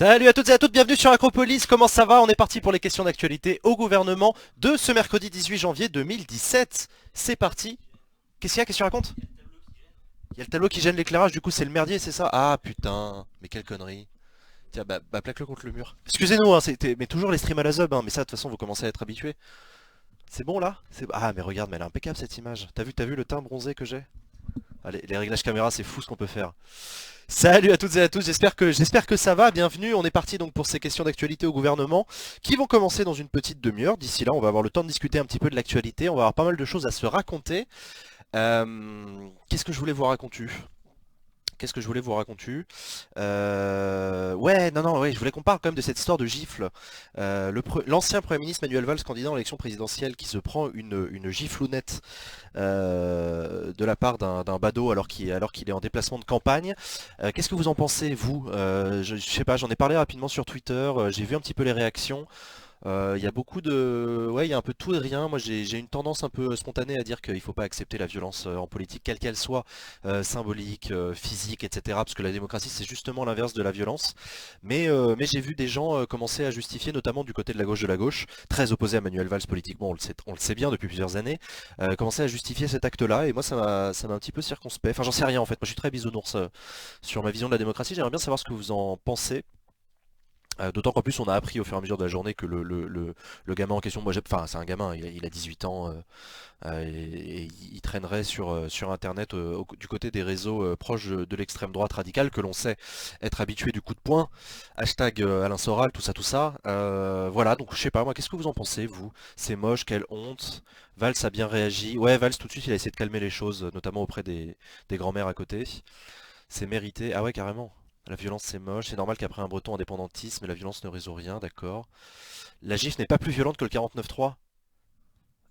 Salut à toutes et à toutes, bienvenue sur Acropolis, comment ça va? On est parti pour les questions d'actualité au gouvernement de ce mercredi 18 janvier 2017. C'est parti. Qu'est-ce qu'il y a? Qu'est-ce que tu racontes? Il y a le tableau qui gêne l'éclairage, du coup c'est le merdier, c'est ça? Ah putain, mais quelle connerie. Tiens, bah plaque-le contre le mur. Excusez-nous, hein, mais toujours les streams à la zub, hein, mais ça de toute façon vous commencez à être habitués. C'est bon là? Ah mais regarde, mais elle est impeccable cette image. T'as vu le teint bronzé que j'ai? Allez, les réglages caméra, c'est fou ce qu'on peut faire. Salut à toutes et à tous, j'espère que ça va, bienvenue, on est parti donc pour ces questions d'actualité au gouvernement qui vont commencer dans une petite demi-heure. D'ici là on va avoir le temps de discuter un petit peu de l'actualité, on va avoir pas mal de choses à se raconter. Qu'est-ce que je voulais vous raconter? Qu'est-ce que je voulais vous raconter? Ouais, non, ouais, je voulais qu'on parle quand même de cette histoire de gifle. L'ancien Premier ministre Manuel Valls, candidat en élection présidentielle, qui se prend une giflounette de la part d'un badaud alors qu'il est en déplacement de campagne. Qu'est-ce que vous en pensez, vous? Je sais pas, j'en ai parlé rapidement sur Twitter, j'ai vu un petit peu les réactions. Il y a beaucoup de... Ouais, il y a un peu de tout et de rien. Moi, j'ai une tendance un peu spontanée à dire qu'il ne faut pas accepter la violence en politique, quelle qu'elle soit, symbolique, physique, etc. Parce que la démocratie, c'est justement l'inverse de la violence. Mais j'ai vu des gens commencer à justifier, notamment du côté de la gauche, très opposé à Manuel Valls politiquement, on le sait bien depuis plusieurs années, commencer à justifier cet acte-là. Et moi, ça m'a un petit peu circonspect. Enfin, j'en sais rien en fait. Moi, je suis très bisounours sur ma vision de la démocratie. J'aimerais bien savoir ce que vous en pensez. D'autant qu'en plus on a appris au fur et à mesure de la journée que le gamin en question, enfin c'est un gamin, il a 18 ans et il traînerait sur internet du côté des réseaux proches de l'extrême droite radicale que l'on sait être habitué du coup de poing, hashtag Alain Soral, tout ça tout ça. Voilà, donc je sais pas moi, qu'est-ce que vous en pensez vous? C'est moche, quelle honte. Valls a bien réagi. Ouais, Valls tout de suite il a essayé de calmer les choses, notamment auprès des grands-mères à côté. C'est mérité. Ah ouais, carrément. La violence c'est moche, c'est normal qu'après un breton indépendantisme, la violence ne résout rien, d'accord. La gifle n'est pas plus violente que le 49.3?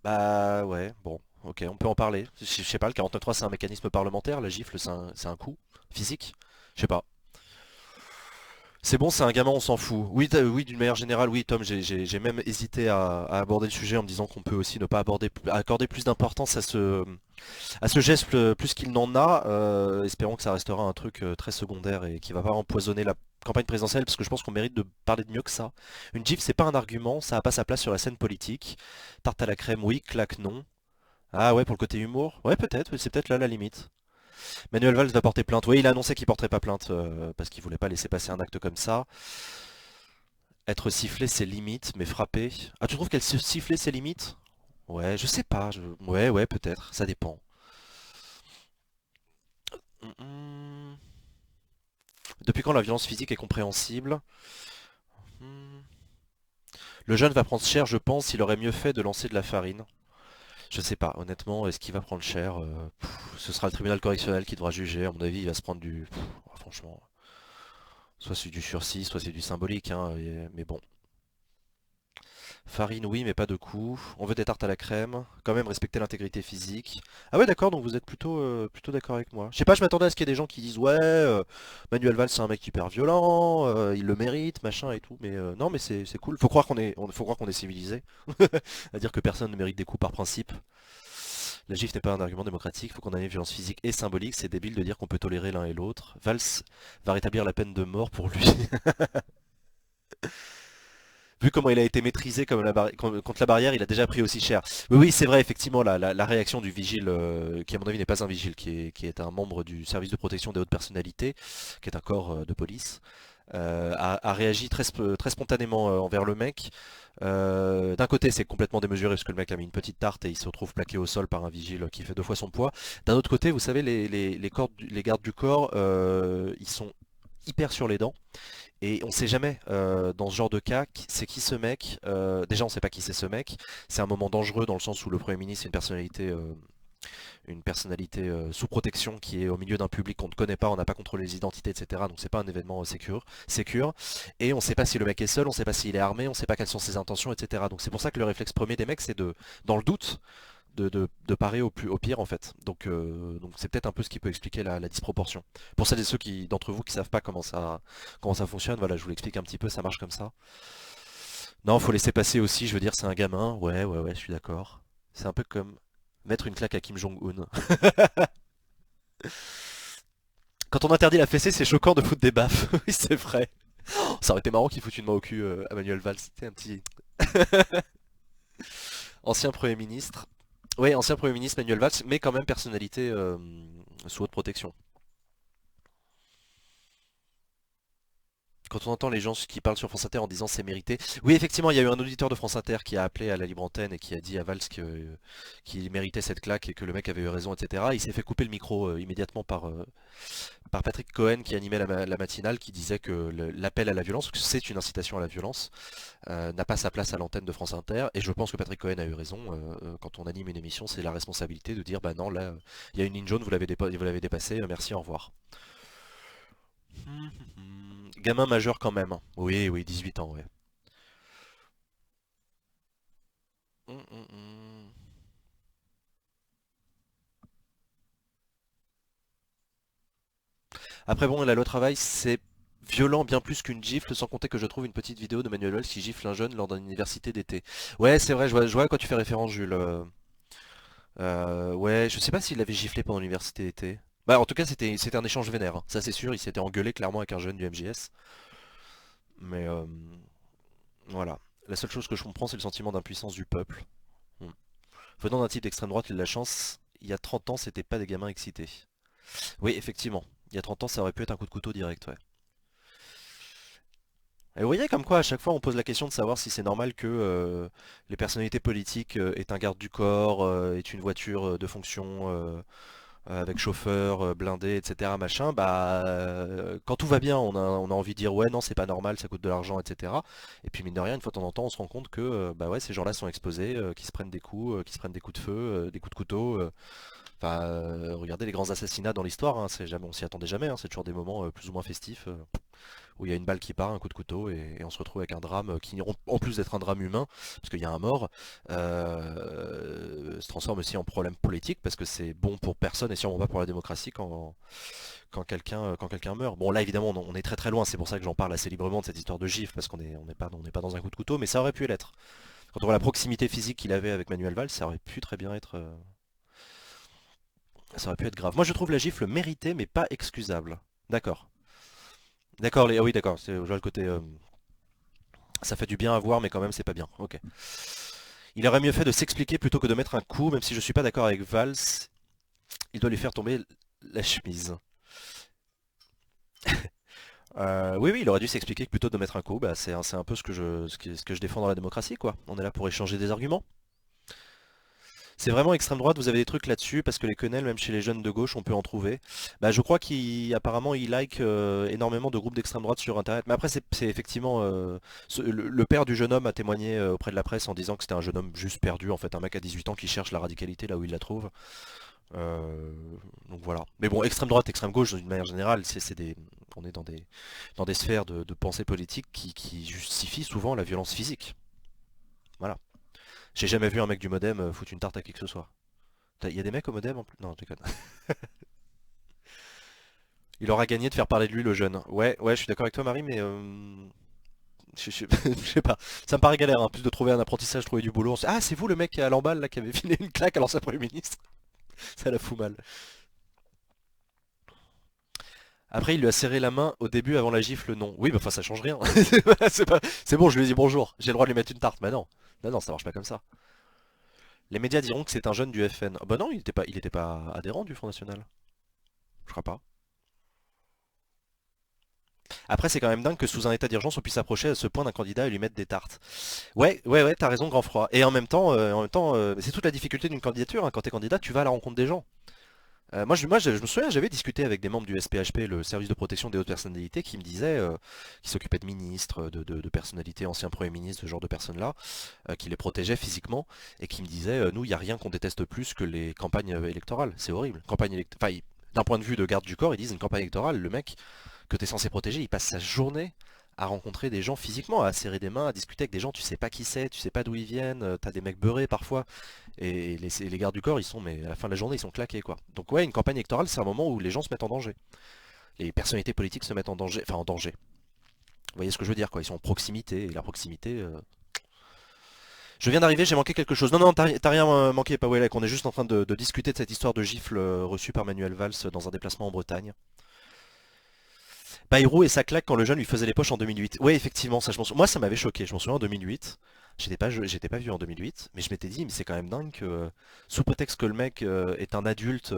Bah ouais, bon, ok, on peut en parler. Je sais pas, le 49.3 c'est un mécanisme parlementaire, la gifle c'est un coup physique. Je sais pas. C'est bon, c'est un gamin, on s'en fout. Oui, oui, d'une manière générale, oui, Tom, j'ai même hésité à aborder le sujet en me disant qu'on peut aussi ne pas accorder plus d'importance à ce geste plus qu'il n'en a. Espérons que ça restera un truc très secondaire et qui va pas empoisonner la campagne présidentielle, parce que je pense qu'on mérite de parler de mieux que ça. Une gifle, c'est pas un argument, ça a pas sa place sur la scène politique. Tarte à la crème, oui, claque, non. Ah ouais, pour le côté humour? Ouais, peut-être, c'est peut-être là la limite. Manuel Valls va porter plainte. Oui, il a annoncé qu'il porterait pas plainte parce qu'il voulait pas laisser passer un acte comme ça. Être sifflé, c'est limite, mais frapper... Ah, tu trouves qu'elle se siffler, c'est limite? Ouais, je sais pas. Ouais, peut-être. Ça dépend. Hum, hum. Depuis quand la violence physique est compréhensible? Hmm. Le jeune va prendre cher, je pense. Il aurait mieux fait de lancer de la farine. Je sais pas, honnêtement, est-ce qu'il va prendre cher? Ce sera le tribunal correctionnel qui devra juger. À mon avis, il va se prendre du... franchement, soit c'est du sursis, soit c'est du symbolique, hein, mais bon. Farine, oui, mais pas de coups. On veut des tartes à la crème. Quand même respecter l'intégrité physique. Ah ouais, d'accord, donc vous êtes plutôt d'accord avec moi. Je sais pas, je m'attendais à ce qu'il y ait des gens qui disent ouais, Manuel Valls c'est un mec hyper violent, il le mérite, machin et tout. Mais non, mais c'est cool. Faut croire qu'on est civilisé. À dire que personne ne mérite des coups par principe. La gifle n'est pas un argument démocratique. Faut condamner violence physique et symbolique. C'est débile de dire qu'on peut tolérer l'un et l'autre. Valls va rétablir la peine de mort pour lui. Vu comment il a été maîtrisé contre la barrière, il a déjà pris aussi cher. Oui, oui, c'est vrai, effectivement, la réaction du vigile, qui à mon avis n'est pas un vigile, qui est un membre du service de protection des hautes personnalités, qui est un corps de police, a réagi très spontanément envers le mec. D'un côté, c'est complètement démesuré parce que le mec a mis une petite tarte et il se retrouve plaqué au sol par un vigile qui fait deux fois son poids. D'un autre côté, vous savez, les gardes du corps, ils sont hyper sur les dents. Et on sait jamais dans ce genre de cas, c'est qui ce mec. Déjà on sait pas qui c'est ce mec. C'est un moment dangereux dans le sens où le Premier ministre est une personnalité sous protection qui est au milieu d'un public qu'on ne connaît pas, on n'a pas contrôlé les identités, etc. Donc c'est pas un événement sécure. Et on sait pas si le mec est seul, on sait pas s'il est armé, on sait pas quelles sont ses intentions, etc. Donc c'est pour ça que le réflexe premier des mecs c'est dans le doute, de parer au pire en fait. Donc c'est peut-être un peu ce qui peut expliquer la disproportion. Pour celles et ceux d'entre vous qui savent pas comment ça fonctionne, voilà, je vous l'explique un petit peu, ça marche comme ça. Non, faut laisser passer aussi, je veux dire, c'est un gamin, ouais, je suis d'accord. C'est un peu comme mettre une claque à Kim Jong-un. Quand on interdit la fessée, c'est choquant de foutre des baffes. Oui, c'est vrai. Ça aurait été marrant qu'il foute une main au cul à Manuel Valls. C'était un petit ancien Premier ministre. Oui, ancien Premier ministre Manuel Valls, mais quand même personnalité sous haute protection. Quand on entend les gens qui parlent sur France Inter en disant c'est mérité. Oui, effectivement, il y a eu un auditeur de France Inter qui a appelé à la libre antenne et qui a dit à Valls qu'il méritait cette claque et que le mec avait eu raison, etc. Il s'est fait couper le micro immédiatement par Patrick Cohen qui animait la matinale, qui disait que l'appel à la violence, que c'est une incitation à la violence, n'a pas sa place à l'antenne de France Inter. Et je pense que Patrick Cohen a eu raison. Quand on anime une émission, c'est la responsabilité de dire bah non, là, il y a une ligne jaune, vous l'avez dépassée, merci, au revoir. Gamin majeur quand même, hein. Oui, oui, 18 ans, ouais. Hum, hum, hum. Après bon, la loi travail, c'est violent bien plus qu'une gifle, sans compter que je trouve une petite vidéo de Manuel Valls qui gifle un jeune lors d'une université d'été. Ouais, c'est vrai, je vois à quoi tu fais référence, Jules. Ouais, je sais pas s'il l'avait giflé pendant l'université d'été. Bah, en tout cas, c'était un échange vénère, hein. Ça c'est sûr, il s'était engueulé clairement avec un jeune du MJS. Mais voilà. La seule chose que je comprends, c'est le sentiment d'impuissance du peuple. Hmm. Venant d'un type d'extrême droite, il a de la chance. Il y a 30 ans, c'était pas des gamins excités. Oui, effectivement. Il y a 30 ans, ça aurait pu être un coup de couteau direct, ouais. Et vous voyez comme quoi à chaque fois on pose la question de savoir si c'est normal que les personnalités politiques aient un garde du corps, aient une voiture de fonction avec chauffeur, blindé, etc. Machin, bah quand tout va bien on a envie de dire ouais non c'est pas normal, ça coûte de l'argent, etc. Et puis mine de rien, une fois de temps en temps on se rend compte que bah ouais ces gens-là sont exposés, qu'ils se prennent des coups, qu'ils se prennent des coups de feu, des coups de couteau. Enfin, regardez les grands assassinats dans l'histoire, hein, c'est jamais, on s'y attendait jamais, hein, c'est toujours des moments plus ou moins festifs où il y a une balle qui part, un coup de couteau, et on se retrouve avec un drame qui, en plus d'être un drame humain, parce qu'il y a un mort, se transforme aussi en problème politique, parce que c'est bon pour personne et sûrement pas pour la démocratie quand quelqu'un meurt. Bon là évidemment on est très très loin, c'est pour ça que j'en parle assez librement de cette histoire de gifle, parce on n'est pas dans un coup de couteau, mais ça aurait pu l'être. Quand on voit la proximité physique qu'il avait avec Manuel Valls, ça aurait pu très bien être, ça aurait pu être grave. Moi je trouve la gifle méritée mais pas excusable. D'accord. D'accord, ah oui d'accord, je vois le côté ça fait du bien à voir, mais quand même, c'est pas bien. Ok. Il aurait mieux fait de s'expliquer plutôt que de mettre un coup, même si je suis pas d'accord avec Valls. Il doit lui faire tomber la chemise. Oui, oui, il aurait dû s'expliquer que plutôt que de mettre un coup, bah, c'est un peu ce que je défends dans la démocratie, quoi. On est là pour échanger des arguments. C'est vraiment extrême droite, vous avez des trucs là-dessus, parce que les quenelles, même chez les jeunes de gauche, on peut en trouver. Bah, je crois qu'apparemment, il like énormément de groupes d'extrême droite sur Internet. Mais après, c'est effectivement... le père du jeune homme a témoigné auprès de la presse en disant que c'était un jeune homme juste perdu, en fait, un mec à 18 ans qui cherche la radicalité là où il la trouve. Euh, donc voilà. Mais bon, extrême droite, extrême gauche, d'une manière générale, on est dans des sphères de pensée politique qui justifient souvent la violence physique. Voilà. J'ai jamais vu un mec du modem foutre une tarte à qui que ce soit. Il y a des mecs au modem en plus? Non, je déconne. Il aura gagné de faire parler de lui le jeune. Ouais, ouais, je suis d'accord avec toi Marie, mais je sais pas. Ça me paraît galère, hein, plus de trouver un apprentissage, trouver du boulot. Ah, c'est vous le mec à l'emballe là qui avait filé une claque à l'ancien Premier ministre. Ça la fout mal. Après, il lui a serré la main au début avant la gifle, non. Oui, bah enfin ça change rien. C'est bon, je lui ai dit bonjour. J'ai le droit de lui mettre une tarte. Mais non. Non, non, ça marche pas comme ça. Les médias diront que c'est un jeune du FN. Ah bah non, il était pas adhérent du Front National. Je crois pas. Après, c'est quand même dingue que sous un état d'urgence, on puisse approcher à ce point d'un candidat et lui mettre des tartes. Ouais, ouais, ouais, t'as raison, grand froid. Et en même temps, c'est toute la difficulté d'une candidature, hein. Quand t'es candidat, tu vas à la rencontre des gens. Je me souviens, j'avais discuté avec des membres du SPHP, le service de protection des hautes personnalités, qui me disaient, qui s'occupaient de ministres, de personnalités, anciens premiers ministres, ce genre de personnes-là, qui les protégeaient physiquement, et qui me disaient, nous, il n'y a rien qu'on déteste plus que les campagnes électorales. C'est horrible. D'un point de vue de garde du corps, ils disent une campagne électorale, le mec que tu es censé protéger, il passe sa journée à rencontrer des gens physiquement, à serrer des mains, à discuter avec des gens, tu sais pas qui c'est, tu sais pas d'où ils viennent, t'as des mecs beurrés parfois, et les gardes du corps, ils sont, mais à la fin de la journée, ils sont claqués quoi. Donc ouais, une campagne électorale, c'est un moment où les gens se mettent en danger. Les personnalités politiques se mettent en danger, enfin en danger. Vous voyez ce que je veux dire quoi, ils sont en proximité, et la proximité... Je viens d'arriver, j'ai manqué quelque chose. Non, non, t'as rien manqué, Pawelek, on est juste en train de discuter de cette histoire de gifle reçue par Manuel Valls dans un déplacement en Bretagne. Bayrou et sa claque quand le jeune lui faisait les poches en 2008. Ouais, effectivement, ça, moi ça m'avait choqué. Je m'en souviens en 2008. J'étais pas vieux en 2008, mais je m'étais dit, mais c'est quand même dingue que, sous prétexte que le mec est un adulte,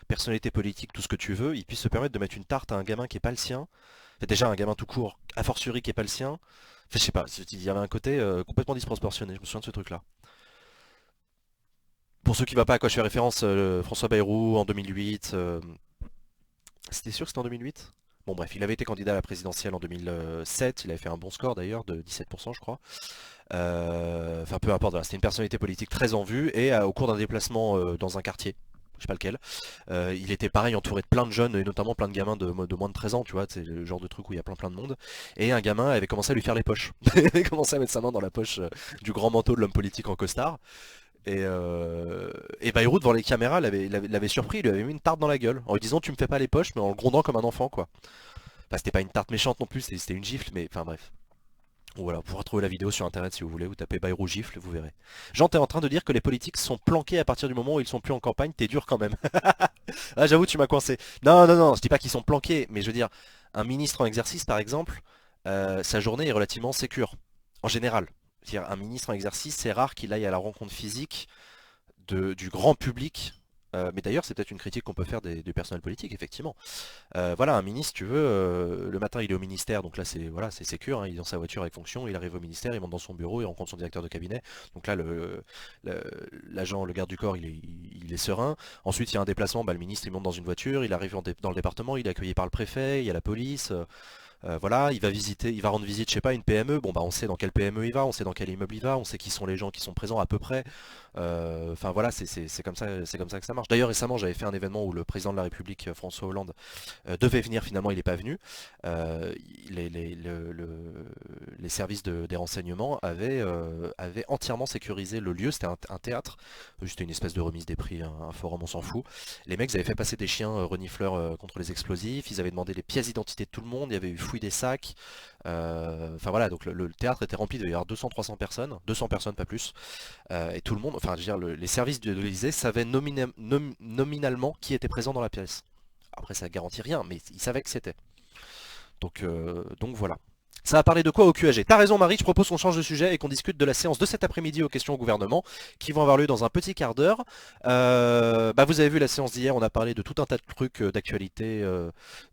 personnalité politique, tout ce que tu veux, il puisse se permettre de mettre une tarte à un gamin qui est pas le sien. Enfin, déjà, un gamin tout court, a fortiori qui est pas le sien. Enfin, je sais pas, il y avait un côté complètement disproportionné, je me souviens de ce truc-là. Pour ceux qui ne voient pas à quoi je fais référence, François Bayrou en 2008, c'était sûr que c'était en 2008? Bon bref, il avait été candidat à la présidentielle en 2007, il avait fait un bon score d'ailleurs, de 17% je crois. Enfin peu importe, voilà, c'était une personnalité politique très en vue, et au cours d'un déplacement dans un quartier, je sais pas lequel, il était pareil entouré de plein de jeunes, et notamment plein de gamins de moins de 13 ans, tu vois, c'est le genre de truc où il y a plein de monde, et un gamin avait commencé à lui faire les poches. Il avait commencé à mettre sa main dans la poche du grand manteau de l'homme politique en costard, et Bayrou devant les caméras l'avait surpris, il lui avait mis une tarte dans la gueule, en lui disant tu me fais pas les poches, mais en le grondant comme un enfant quoi. Enfin c'était pas une tarte méchante non plus, c'était une gifle, mais enfin bref. Voilà, vous pourrez retrouver la vidéo sur internet si vous voulez, vous tapez Bayrou gifle, vous verrez. Jean, t'es en train de dire que les politiques sont planqués à partir du moment où ils sont plus en campagne, t'es dur quand même. Ah j'avoue tu m'as coincé. Non, non, non, je dis pas qu'ils sont planqués, mais je veux dire, un ministre en exercice par exemple, sa journée est relativement sécure, en général. C'est-à-dire, un ministre en exercice, c'est rare qu'il aille à la rencontre physique du grand public. Mais d'ailleurs, c'est peut-être une critique qu'on peut faire du personnel politique, effectivement. Voilà, un ministre, tu veux, le matin il est au ministère, donc là c'est voilà, c'est sécure, hein, il est dans sa voiture avec fonction, il arrive au ministère, il monte dans son bureau, il rencontre son directeur de cabinet. Donc là, le- l'agent, le garde du corps, il est serein. Ensuite, il y a un déplacement, bah, le ministre il monte dans une voiture, il arrive dans le département, il est accueilli par le préfet, il y a la police. Voilà, il va rendre visite, je sais pas, une PME. Bon bah on sait dans quelle PME il va, on sait dans quel immeuble il va, on sait qui sont les gens qui sont présents à peu près. Enfin voilà, c'est comme ça que ça marche. D'ailleurs récemment j'avais fait un événement où le président de la République, François Hollande, devait venir, finalement il n'est pas venu. Euh, les services des renseignements avaient entièrement sécurisé le lieu, c'était un théâtre, c'était une espèce de remise des prix, un forum, on s'en fout. Les mecs avaient fait passer des chiens renifleurs contre les explosifs, ils avaient demandé les pièces d'identité de tout le monde, il y avait eu fouille des sacs. Enfin voilà, donc le théâtre était rempli, il devait y avoir 200-300 personnes, 200 personnes pas plus. Et tout le monde, enfin je veux dire, les services de l'Élysée savaient nominalement qui était présent dans la pièce. Après ça garantit rien, mais ils savaient que c'était. Donc voilà. Ça va parler de quoi au QAG? T'as raison Marie, je propose qu'on change de sujet et qu'on discute de la séance de cet après-midi aux questions au gouvernement qui vont avoir lieu dans un petit quart d'heure. Bah vous avez vu la séance d'hier, on a parlé de tout un tas de trucs d'actualité,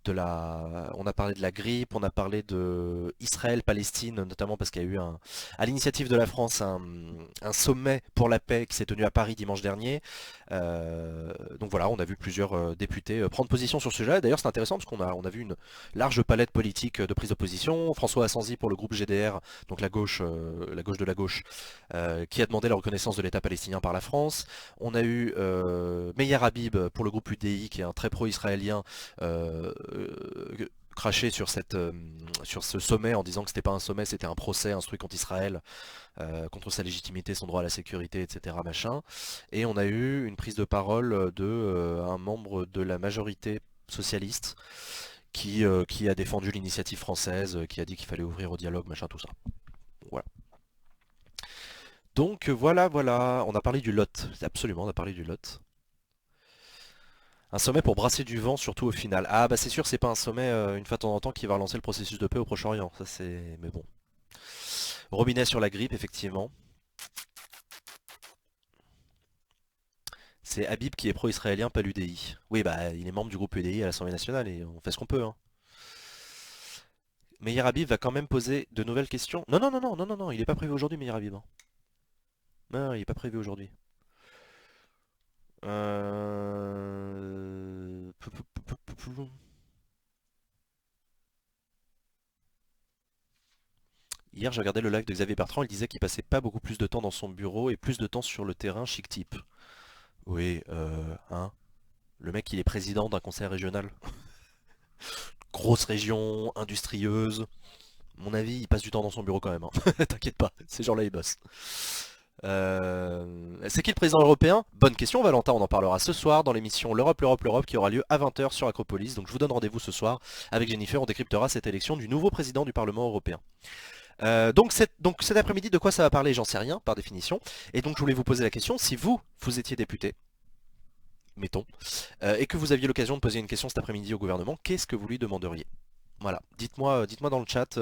on a parlé de la grippe, on a parlé de Israël, Palestine, notamment parce qu'il y a eu à l'initiative de la France un sommet pour la paix qui s'est tenu à Paris dimanche dernier. Donc voilà, on a vu plusieurs députés prendre position sur ce sujet. D'ailleurs c'est intéressant parce qu'on a vu une large palette politique de prise de position. François Assanzi pour le groupe GDR, donc la gauche de la gauche, qui a demandé la reconnaissance de l'État palestinien par la France. On a eu Meir Habib pour le groupe UDI, qui est un très pro-israélien, craché sur ce sommet en disant que c'était pas un sommet, c'était un procès instruit contre Israël, contre sa légitimité, son droit à la sécurité, etc. Machin. Et on a eu une prise de parole de un membre de la majorité socialiste qui a défendu l'initiative française, qui a dit qu'il fallait ouvrir au dialogue, machin, tout ça. Voilà. Donc voilà, voilà, on a parlé du Lot, absolument, on a parlé du Lot. Un sommet pour brasser du vent, surtout au final. Ah bah c'est sûr, c'est pas un sommet une fois de temps en temps qui va relancer le processus de paix au Proche-Orient, ça c'est... Mais bon. Robinet sur la grippe, effectivement. C'est Habib qui est pro-israélien, pas l'UDI. Oui bah il est membre du groupe UDI à l'Assemblée nationale et on fait ce qu'on peut, hein. Meir Habib va quand même poser de nouvelles questions. Non, non, non, non, non, non, non, il est pas prévu aujourd'hui, Meir Habib, hein. Non, il est pas prévu aujourd'hui. Hier, j'ai regardé le live de Xavier Bertrand, il disait qu'il passait pas beaucoup plus de temps dans son bureau et plus de temps sur le terrain, chic type. Oui, hein. Le mec, il est président d'un conseil régional. Grosse région, industrieuse. À mon avis, il passe du temps dans son bureau quand même, hein. T'inquiète pas, ces gens-là, ils bossent. C'est qui le président européen? Bonne question Valentin, on en parlera ce soir dans l'émission L'Europe, l'Europe, l'Europe qui aura lieu à 20 h sur Acropolis. Donc je vous donne rendez-vous ce soir avec Jennifer, on décryptera cette élection du nouveau président du Parlement européen. Donc cet après-midi, de quoi ça va parler? J'en sais rien par définition. Et donc je voulais vous poser la question, si vous étiez député, mettons, et que vous aviez l'occasion de poser une question cet après-midi au gouvernement, qu'est-ce que vous lui demanderiez? Voilà, dites-moi dans le chat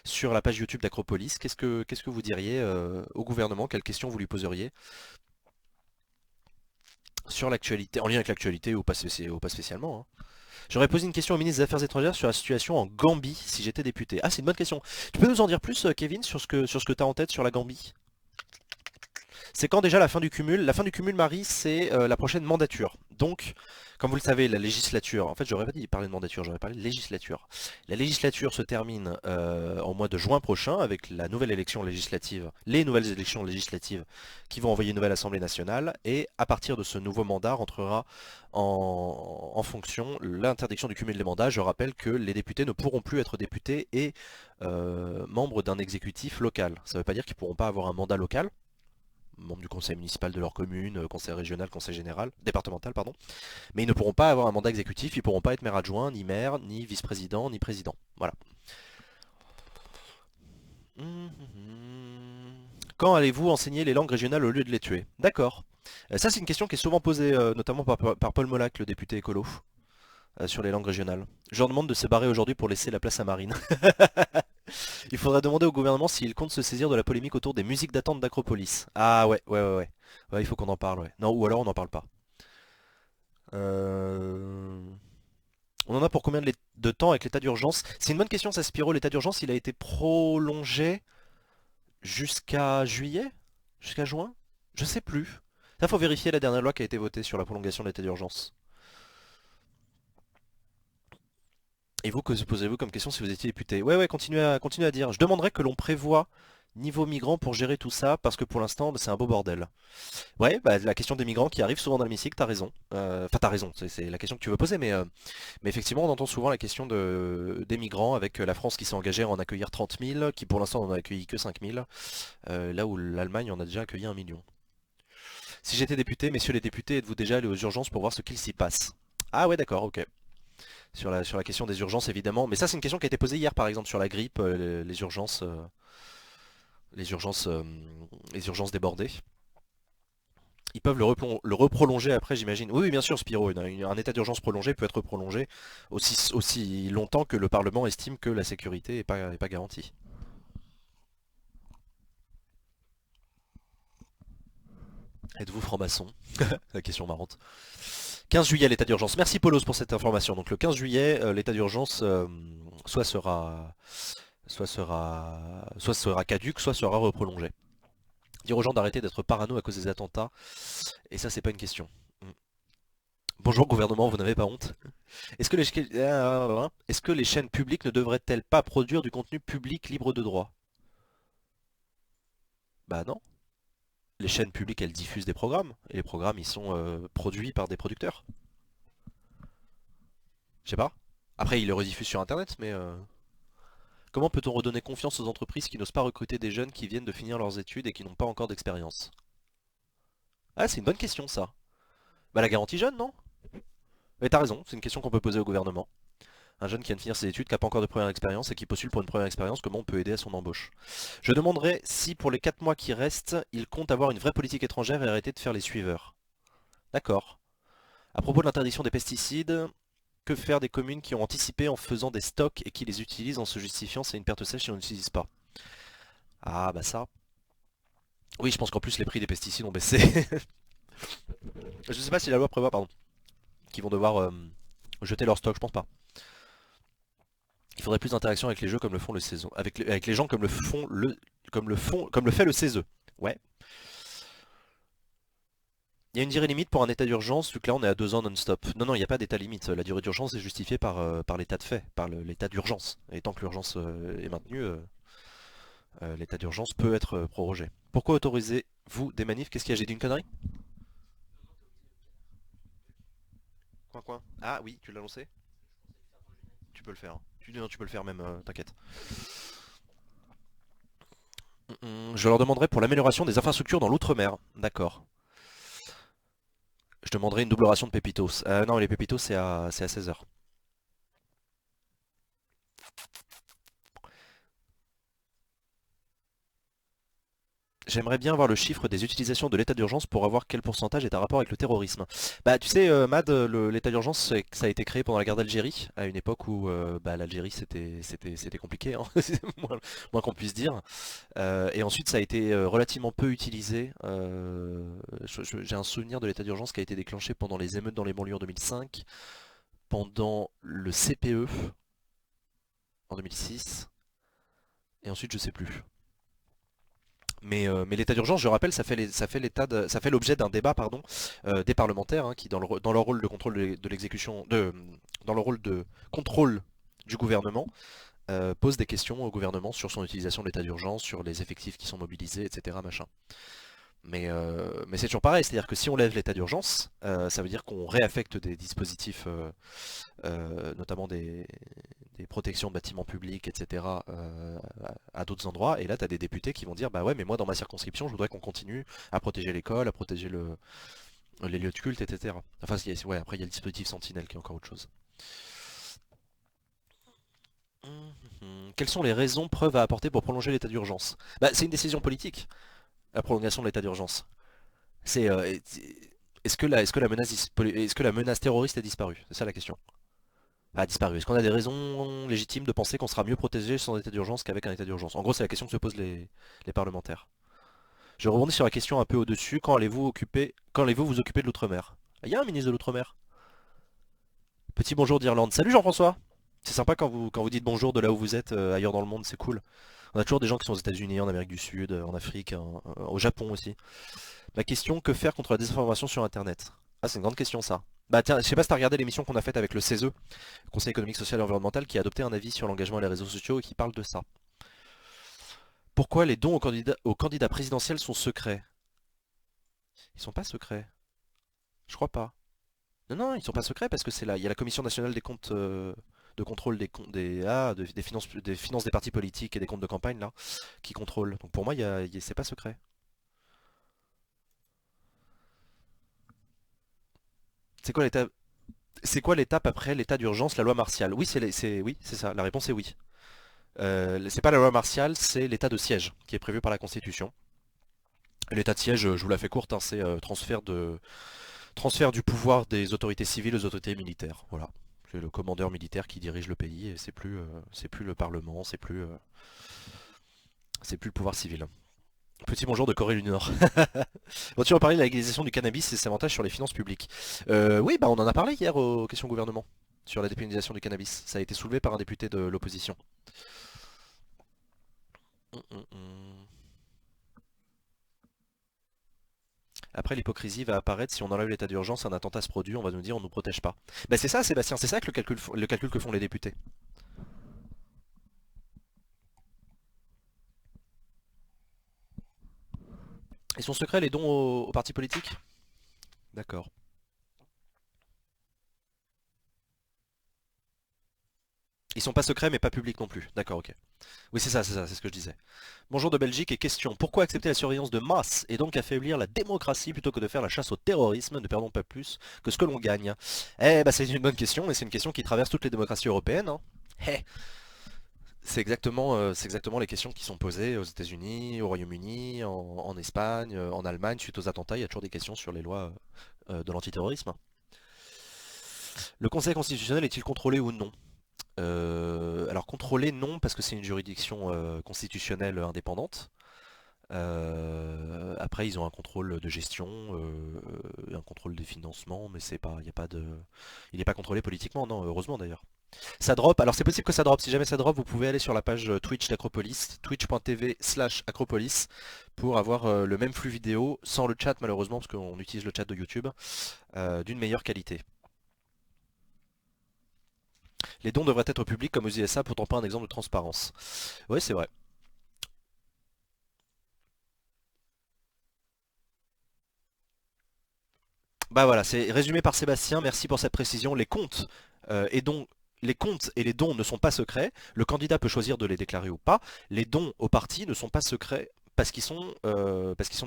sur la page YouTube d'Acropolis, qu'est-ce que vous diriez au gouvernement, quelles questions vous lui poseriez sur l'actualité, en lien avec l'actualité ou pas spécialement, hein. J'aurais posé une question au ministre des Affaires étrangères sur la situation en Gambie si j'étais député. Ah, c'est une bonne question. Tu peux nous en dire plus, Kevin, sur ce que tu as en tête sur la Gambie? C'est quand déjà la fin du cumul? La fin du cumul, Marie, c'est la prochaine mandature. Donc, comme vous le savez, la législature, en fait, j'aurais pas dit parler de mandature, j'aurais parlé de législature. La législature se termine en mois de juin prochain avec la nouvelle élection législative, les nouvelles élections législatives qui vont envoyer une nouvelle Assemblée nationale. Et à partir de ce nouveau mandat rentrera en fonction l'interdiction du cumul des mandats. Je rappelle que les députés ne pourront plus être députés et membres d'un exécutif local. Ça ne veut pas dire qu'ils ne pourront pas avoir un mandat local, membres du conseil municipal de leur commune, conseil régional, conseil général, départemental, pardon. Mais ils ne pourront pas avoir un mandat exécutif, ils ne pourront pas être maire adjoint, ni maire, ni vice-président, ni président. Voilà. Quand allez-vous enseigner les langues régionales au lieu de les tuer? D'accord. Ça c'est une question qui est souvent posée, notamment par Paul Molac, le député écolo, sur les langues régionales. Je leur demande de se barrer aujourd'hui pour laisser la place à Marine. Il faudra demander au gouvernement s'il compte se saisir de la polémique autour des musiques d'attente d'Acropolis. Ah ouais, ouais, ouais, ouais. Ouais, il faut qu'on en parle, ouais. Non, ou alors on n'en parle pas. Euh, On en a pour combien de temps avec l'état d'urgence? C'est une bonne question ça, Spiro. L'état d'urgence, il a été prolongé jusqu'à juillet? Jusqu'à juin? Je sais plus. Ça, faut vérifier la dernière loi qui a été votée sur la prolongation de l'état d'urgence. Et vous, que se posez-vous comme question si vous étiez député? Ouais, ouais, continuez à dire. Je demanderais que l'on prévoit niveau migrants pour gérer tout ça, parce que pour l'instant, bah, c'est un beau bordel. Ouais, bah, la question des migrants qui arrivent souvent dans l'hémicycle, t'as raison. Enfin, t'as raison, c'est la question que tu veux poser, mais effectivement, on entend souvent la question des migrants, avec la France qui s'est engagée à en accueillir 30 000, qui pour l'instant n'en a accueilli que 5 000, là où l'Allemagne en a déjà accueilli 1 million. Si j'étais député, messieurs les députés, êtes-vous déjà allés aux urgences pour voir ce qu'il s'y passe? Ah ouais, d'accord, ok. Sur la question des urgences, évidemment. Mais ça, c'est une question qui a été posée hier, par exemple, sur la grippe, les urgences, les urgences, les urgences débordées. Ils peuvent le reprolonger après, j'imagine. Oui, oui, bien sûr, Spiro. Un état d'urgence prolongé peut être prolongé aussi longtemps que le Parlement estime que la sécurité n'est pas garantie. Êtes-vous franc-maçon? La question marrante. 15 juillet, l'état d'urgence. Merci Polos pour cette information. Donc le 15 juillet, l'état d'urgence soit sera, soit sera caduque, soit sera reprolongé. Dire aux gens d'arrêter d'être parano à cause des attentats, et ça c'est pas une question. Mm. Bonjour gouvernement, vous n'avez pas honte? Est-ce que les chaînes publiques ne devraient-elles pas produire du contenu public libre de droit? Bah non. Les chaînes publiques, elles diffusent des programmes, et les programmes, ils sont produits par des producteurs. Je sais pas. Après, ils le rediffusent sur Internet, mais comment peut-on redonner confiance aux entreprises qui n'osent pas recruter des jeunes qui viennent de finir leurs études et qui n'ont pas encore d'expérience? Ah, c'est une bonne question, ça. Bah la garantie jeune, non? Mais t'as raison, c'est une question qu'on peut poser au gouvernement. Un jeune qui vient de finir ses études, qui n'a pas encore de première expérience et qui postule pour une première expérience, comment on peut aider à son embauche? Je demanderai si pour les 4 mois qui restent, il compte avoir une vraie politique étrangère et arrêter de faire les suiveurs. D'accord. À propos de l'interdiction des pesticides, que faire des communes qui ont anticipé en faisant des stocks et qui les utilisent en se justifiant c'est une perte sèche si on n'utilise pas? Ah bah ça. Oui, je pense qu'en plus les prix des pesticides ont baissé. Je sais pas si la loi prévoit, pardon, qu'ils vont devoir jeter leur stock, je pense pas. Il faudrait plus d'interaction avec les jeux comme le font le saison. Avec les gens comme le fait le CESE. Ouais. Il y a une durée limite pour un état d'urgence, vu que là on est à 2 ans non-stop. Non, non, il n'y a pas d'état limite. La durée d'urgence est justifiée par l'état de fait, par l'état d'urgence. Et tant que l'urgence est maintenue, l'état d'urgence peut être prorogé. Pourquoi autorisez-vous des manifs? Qu'est-ce qu'il y a? J'ai dit une connerie? Coin coin. Ah oui, tu l'as lancé? Tu peux le faire. Non, tu peux le faire même, t'inquiète. Je leur demanderai pour l'amélioration des infrastructures dans l'outre-mer. D'accord. Je demanderai une double ration de pépitos. Non, les pépitos c'est à 16 heures. J'aimerais bien voir le chiffre des utilisations de l'état d'urgence pour avoir quel pourcentage est en rapport avec le terrorisme. Bah tu sais Mad, l'état d'urgence ça a été créé pendant la guerre d'Algérie, à une époque où bah, l'Algérie c'était compliqué, hein. C'est moins qu'on puisse dire. Et ensuite ça a été relativement peu utilisé. J'ai un souvenir de l'état d'urgence qui a été déclenché pendant les émeutes dans les banlieues en 2005, pendant le CPE en 2006, et ensuite je sais plus. Mais l'état d'urgence, je rappelle, ça fait l'objet d'un débat, pardon, des parlementaires, hein, qui dans leur rôle de contrôle de l'exécution, dans le rôle de contrôle du gouvernement, posent des questions au gouvernement sur son utilisation de l'état d'urgence, sur les effectifs qui sont mobilisés, etc. Machin. Mais c'est toujours pareil, c'est-à-dire que si on lève l'état d'urgence, ça veut dire qu'on réaffecte des dispositifs, notamment des protections de bâtiments publics, etc., à d'autres endroits. Et là, tu as des députés qui vont dire, bah ouais, mais moi, dans ma circonscription, je voudrais qu'on continue à protéger l'école, à protéger les lieux de culte, etc. Enfin, ouais, après, il y a le dispositif Sentinelle qui est encore autre chose. Quelles sont les raisons, preuves à apporter pour prolonger l'état d'urgence? Bah, c'est une décision politique, la prolongation de l'état d'urgence. C'est est-ce que la menace terroriste a disparu? C'est ça la question. A disparu. Est-ce qu'on a des raisons légitimes de penser qu'on sera mieux protégé sans état d'urgence qu'avec un état d'urgence? En gros, c'est la question que se posent les parlementaires. Je rebondis sur la question un peu au-dessus. Quand allez-vous vous occuper de l'outre-mer? Il y a un ministre de l'outre-mer. Petit bonjour d'Irlande. Salut Jean-François. C'est sympa quand vous dites bonjour de là où vous êtes, ailleurs dans le monde, c'est cool. On a toujours des gens qui sont aux États-Unis, en Amérique du Sud, en Afrique, au Japon aussi. Ma question, que faire contre la désinformation sur Internet? Ah, c'est une grande question ça. Bah tiens, je sais pas si t'as regardé l'émission qu'on a faite avec le CESE, Conseil économique, social et environnemental, qui a adopté un avis sur l'engagement et les réseaux sociaux et qui parle de ça. Pourquoi les dons aux candidats présidentiels sont secrets? Ils sont pas secrets. Je crois pas. Non, non, ils sont pas secrets parce que c'est là. Il y a la Commission nationale des comptes de contrôle des comptes des finances des partis politiques et des comptes de campagne là, qui contrôle. Donc pour moi, c'est pas secret. C'est quoi l'étape? C'est quoi l'étape après l'état d'urgence, la loi martiale? Oui, oui, c'est ça. La réponse est oui. C'est pas la loi martiale, c'est l'état de siège qui est prévu par la Constitution. L'état de siège, je vous la fais courte, hein, c'est transfert du pouvoir des autorités civiles aux autorités militaires. Voilà. C'est le commandeur militaire qui dirige le pays et c'est plus le Parlement, c'est plus le pouvoir civil. Petit bonjour de Corée du Nord. Bon, tu vas parler de la légalisation du cannabis et ses avantages sur les finances publiques. Oui, bah on en a parlé hier aux questions gouvernement sur la dépénalisation du cannabis. Ça a été soulevé par un député de l'opposition. Hum, hum, hum. Après, l'hypocrisie va apparaître si on enlève l'état d'urgence, un attentat se produit, on va nous dire on nous protège pas. Bah c'est ça, Sébastien, c'est ça que le calcul que font les députés. Ils sont secrets les dons aux partis politiques? D'accord. Ils sont pas secrets mais pas publics non plus. D'accord, ok. Oui, c'est ça, c'est ce que je disais. Bonjour de Belgique et question. Pourquoi accepter la surveillance de masse et donc affaiblir la démocratie plutôt que de faire la chasse au terrorisme? Ne perdons pas plus que ce que l'on gagne. Eh bah c'est une bonne question et c'est une question qui traverse toutes les démocraties européennes, hein. Eh, c'est exactement les questions qui sont posées aux États-Unis, au Royaume-Uni, en Espagne, en Allemagne, suite aux attentats. Il y a toujours des questions sur les lois de l'antiterrorisme. Le Conseil constitutionnel est-il contrôlé ou non? Alors contrôlé, non, parce que c'est une juridiction constitutionnelle indépendante. Après, ils ont un contrôle de gestion, un contrôle des financements, mais il y a pas il n'est pas contrôlé politiquement, non, heureusement d'ailleurs. Ça drop, alors c'est possible que ça drop. Si jamais ça drop, vous pouvez aller sur la page Twitch d'Acropolis, twitch.tv/Acropolis, pour avoir le même flux vidéo, sans le chat malheureusement, parce qu'on utilise le chat de YouTube, d'une meilleure qualité. Les dons devraient être publics comme aux USA, pourtant pas un exemple de transparence. Oui, c'est vrai. Bah voilà, c'est résumé par Sébastien, merci pour cette précision. Les comptes et les dons ne sont pas secrets. Le candidat peut choisir de les déclarer ou pas. Les dons aux partis ne sont pas secrets parce qu'ils sont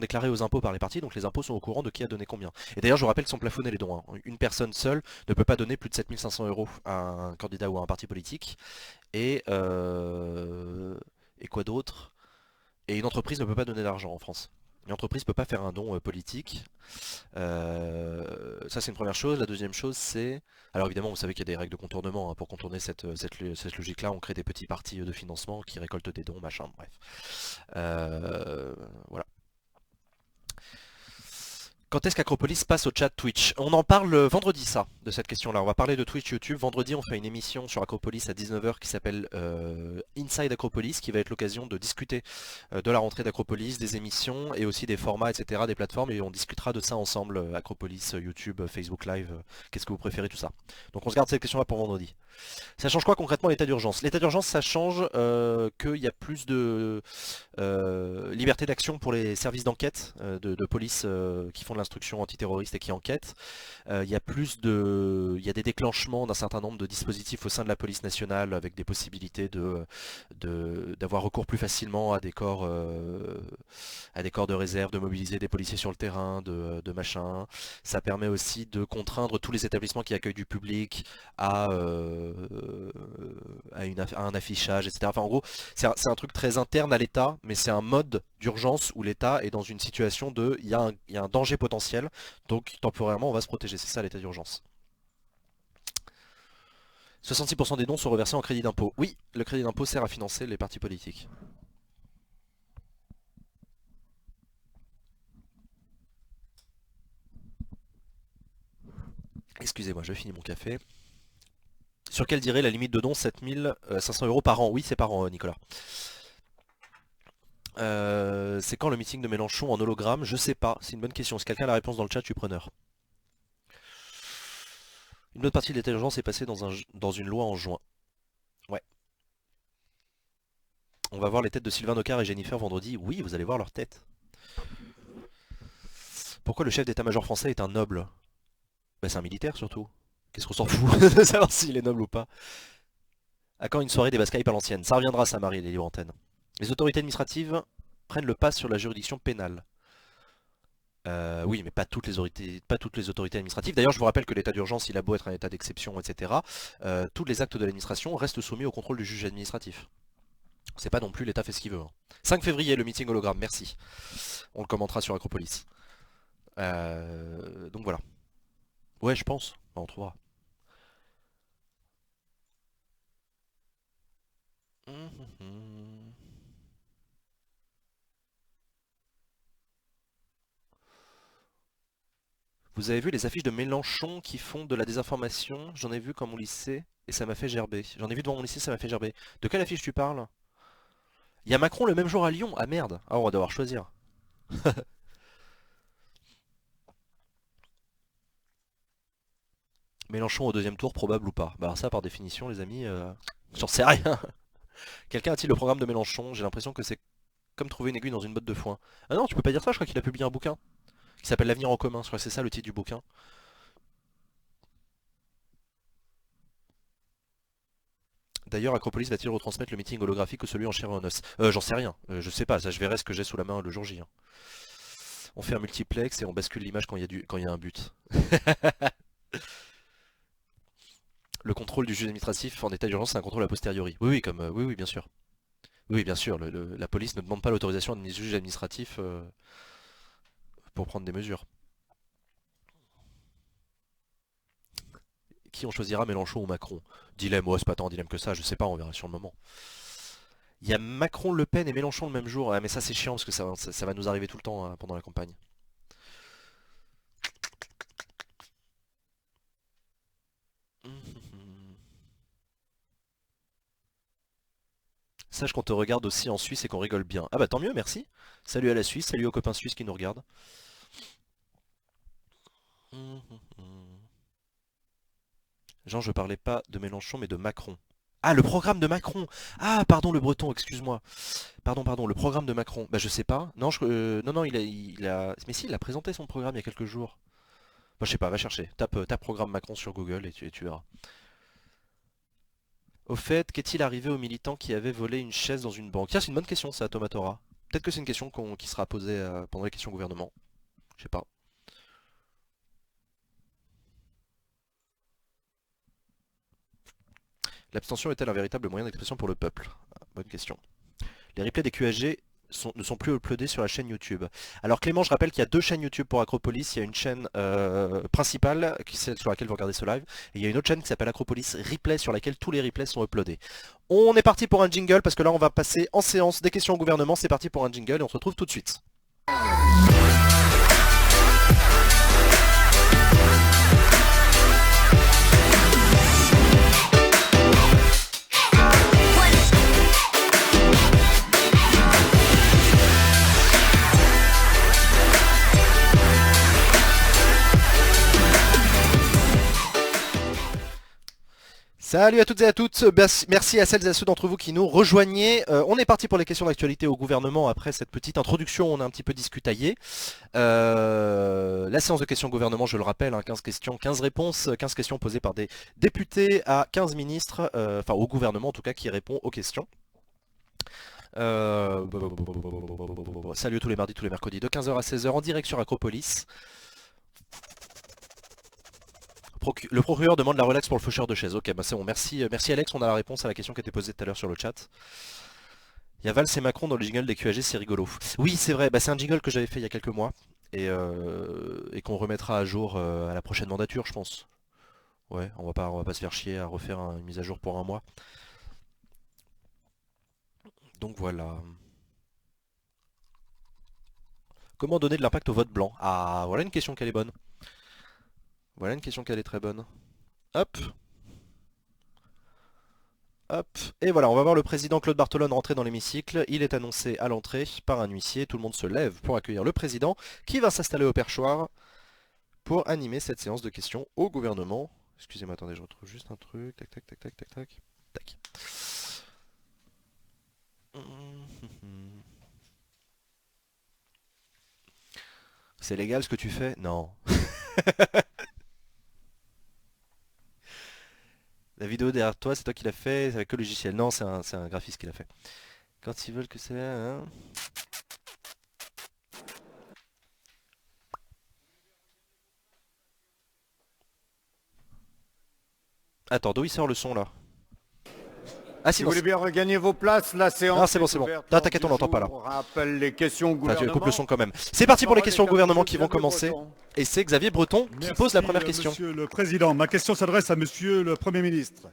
déclarés aux impôts par les partis, donc les impôts sont au courant de qui a donné combien. Et d'ailleurs, je vous rappelle qu'ils sont plafonnés les dons, hein. Une personne seule ne peut pas donner plus de 7 500 € à un candidat ou à un parti politique. Et, euh, et quoi d'autre? Et une entreprise ne peut pas donner d'argent en France. Une entreprise ne peut pas faire un don politique. Ça c'est une première chose. La deuxième chose c'est... Alors évidemment vous savez qu'il y a des règles de contournement hein, pour contourner cette logique-là. On crée des petits partis de financement qui récoltent des dons, machin, bref. Voilà. Quand est-ce qu'Acropolis passe au chat Twitch? On en parle vendredi ça, de cette question-là. On va parler de Twitch YouTube. Vendredi on fait une émission sur Acropolis à 19h qui s'appelle Inside Acropolis, qui va être l'occasion de discuter de la rentrée d'Acropolis, des émissions et aussi des formats, etc., des plateformes. Et on discutera de ça ensemble, Acropolis, YouTube, Facebook Live, qu'est-ce que vous préférez, tout ça. Donc on se garde cette question-là pour vendredi. Ça change quoi concrètement l'état d'urgence? L'état d'urgence, ça change qu'il y a plus de liberté d'action pour les services d'enquête de police qui font de l'instruction antiterroriste et qui enquêtent. Il y a il y a des déclenchements d'un certain nombre de dispositifs au sein de la police nationale avec des possibilités d'avoir recours plus facilement à des corps de réserve, de mobiliser des policiers sur le terrain, de machin. Ça permet aussi de contraindre tous les établissements qui accueillent du public à, à un affichage, etc. Enfin, en gros, c'est un truc très interne à l'État, mais c'est un mode d'urgence où l'État est dans une situation de il y a un danger potentiel, donc temporairement on va se protéger. C'est ça l'état d'urgence. 66% des dons sont reversés en crédit d'impôt. Oui, le crédit d'impôt sert à financer les partis politiques. Excusez-moi, je finis mon café. Sur quelle dirait la limite de dons? 7500 € par an. Oui, c'est par an, Nicolas. C'est quand le meeting de Mélenchon en hologramme? Je sais pas, c'est une bonne question. Si quelqu'un a la réponse dans le chat, je suis preneur. Une autre partie de l'état d'urgence est passée dans une loi en juin. Ouais. On va voir les têtes de Sylvain Nocard et Jennifer vendredi. Oui, vous allez voir leurs têtes. Pourquoi le chef d'état-major français est un noble? Bah c'est un militaire surtout. Qu'est-ce qu'on s'en fout de savoir s'il est noble ou pas? À quand une soirée des Bascailles à l'ancienne? Ça reviendra, ça Marie, les libres antennes. Les autorités administratives prennent le pas sur la juridiction pénale. Oui, mais pas toutes les autorités administratives. D'ailleurs, je vous rappelle que l'état d'urgence, il a beau être un état d'exception, etc. Tous les actes de l'administration restent soumis au contrôle du juge administratif. C'est pas non plus l'État fait ce qu'il veut. Hein. 5 février, le meeting hologramme, merci. On le commentera sur Acropolis. Donc voilà. Ouais, je pense. On trouvera. Vous avez vu les affiches de Mélenchon qui font de la désinformation? J'en ai vu comme mon lycée et ça m'a fait gerber. J'en ai vu devant mon lycée, ça m'a fait gerber. De quelle affiche tu parles? Il y a Macron le même jour à Lyon. Ah merde. Ah, on va devoir choisir. Mélenchon au deuxième tour, probable ou pas? Bah alors ça, par définition, les amis, j'en sais rien. Quelqu'un a-t-il le programme de Mélenchon? J'ai l'impression que c'est comme trouver une aiguille dans une botte de foin. Ah non, tu peux pas dire ça, je crois qu'il a publié un bouquin qui s'appelle L'avenir en commun. Je crois que c'est ça le titre du bouquin. D'ailleurs, Acropolis va-t-il retransmettre le meeting holographique ou celui en chair et en os? J'en sais rien. Je sais pas, ça je verrai ce que j'ai sous la main le jour J. Hein. On fait un multiplex et on bascule l'image quand il y a un but. Le contrôle du juge administratif en état d'urgence, c'est un contrôle a posteriori. Oui, oui, oui, oui, bien sûr. Oui, bien sûr. La police ne demande pas l'autorisation du juge administratif pour prendre des mesures. Qui on choisira, Mélenchon ou Macron? Dilemme, ouais, c'est pas tant un dilemme que ça, je sais pas, on verra sur le moment. Il y a Macron, Le Pen et Mélenchon le même jour. Ah, mais ça c'est chiant parce que ça va nous arriver tout le temps hein, pendant la campagne. Sache qu'on te regarde aussi en Suisse et qu'on rigole bien. Ah bah tant mieux, merci. Salut à la Suisse, salut aux copains suisses qui nous regardent. Jean, je parlais pas de Mélenchon mais de Macron. Ah, le programme de Macron! Ah, pardon, le breton, excuse-moi. Pardon, le programme de Macron. Bah je sais pas. Non, non, Mais si, il a présenté son programme il y a quelques jours. Moi je sais pas, va chercher. Tape programme Macron sur Google et tu verras. Au fait, qu'est-il arrivé aux militants qui avaient volé une chaise dans une banque? Tiens, c'est une bonne question ça, Tomatora. Peut-être que c'est une question qui sera posée pendant les questions gouvernement. Je sais pas. L'abstention est-elle un véritable moyen d'expression pour le peuple? Ah, bonne question. Les replays des QSG ne sont plus uploadés sur la chaîne YouTube. Alors Clément, je rappelle qu'il y a deux chaînes YouTube pour Acropolis. Il y a une chaîne principale, qui c'est sur laquelle vous regardez ce live, et il y a une autre chaîne qui s'appelle Acropolis Replay, sur laquelle tous les replays sont uploadés. On est parti pour un jingle, parce que là on va passer en séance des questions au gouvernement. C'est parti pour un jingle et on se retrouve tout de suite. Salut à toutes et à toutes, merci à celles et à ceux d'entre vous qui nous rejoignez. On est parti pour les questions d'actualité au gouvernement après cette petite introduction, on a un petit peu discutaillé. La séance de questions au gouvernement, je le rappelle, 15 questions, 15 réponses, 15 questions posées par des députés à 15 ministres, enfin au gouvernement en tout cas, qui répond aux questions. Salut tous les mardis, tous les mercredis, de 15h à 16h en direct sur Acropolis. Le procureur demande la relax pour le faucheur de chaise. Ok, bah c'est bon, merci Alex, on a la réponse à la question qui a été posée tout à l'heure sur le chat. Il y a Valls et Macron dans le jingle des QAG, c'est rigolo. Oui, c'est vrai, bah c'est un jingle que j'avais fait il y a quelques mois et qu'on remettra à jour à la prochaine mandature, je pense. Ouais, on va pas se faire chier à refaire une mise à jour pour un mois. Donc voilà. Comment donner de l'impact au vote blanc? Ah, voilà une question qui est bonne. Voilà une question qui est très bonne. Hop. Hop. Et voilà, on va voir le président Claude Barthelone rentrer dans l'hémicycle. Il est annoncé à l'entrée par un huissier. Tout le monde se lève pour accueillir le président qui va s'installer au perchoir pour animer cette séance de questions au gouvernement. Excusez-moi, attendez, je retrouve juste un truc. Tac, tac, tac, tac, tac, tac. Tac. C'est légal ce que tu fais? Non. La vidéo derrière toi, c'est toi qui l'as fait, c'est avec quel logiciel? Non, c'est un graphiste qui l'a fait. Quand ils veulent que c'est... Hein. Attends, d'où il sort le son là? Ah, si vous voulez bien regagner vos places, la séance. Ah, c'est bon, c'est bon. Ah, t'inquiète, on l'entend pas là. Rappelle les questions au gouvernement. Enfin, tu coupes le son quand même. C'est parti pour les questions au gouvernement qui vont commencer. Et c'est Xavier Breton qui pose la première question. Monsieur le Président, ma question s'adresse à Monsieur le Premier ministre.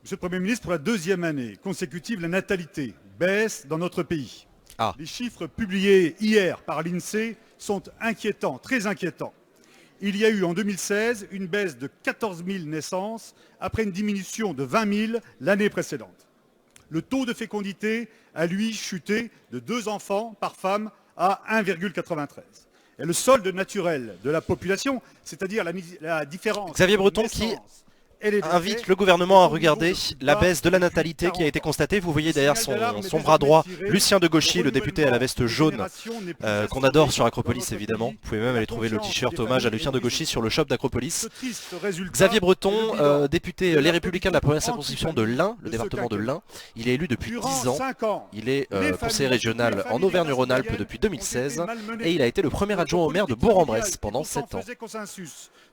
Monsieur le Premier ministre, pour la deuxième année consécutive, la natalité baisse dans notre pays. Ah. Les chiffres publiés hier par l'INSEE sont inquiétants, très inquiétants. Il y a eu en 2016 une baisse de 14 000 naissances après une diminution de 20 000 l'année précédente. Le taux de fécondité a, lui, chuté de 2 enfants par femme à 1,93. Et le solde naturel de la population, c'est-à-dire la différence... Xavier Breton qui invite le gouvernement à regarder la baisse de la natalité qui a été constatée. Vous voyez derrière son bras droit Lucien de Gauchy, le député à la veste jaune, qu'on adore sur Acropolis évidemment. Vous pouvez même aller trouver le t-shirt hommage à Lucien de Gauchy sur le shop d'Acropolis. Xavier Breton, député Les Républicains de la première circonscription de l'Ain, le département de l'Ain. Il est élu depuis 10 ans. Il est conseiller régional en Auvergne-Rhône-Alpes depuis 2016 et il a été le premier adjoint au maire de Bourg-en-Bresse pendant 7 ans.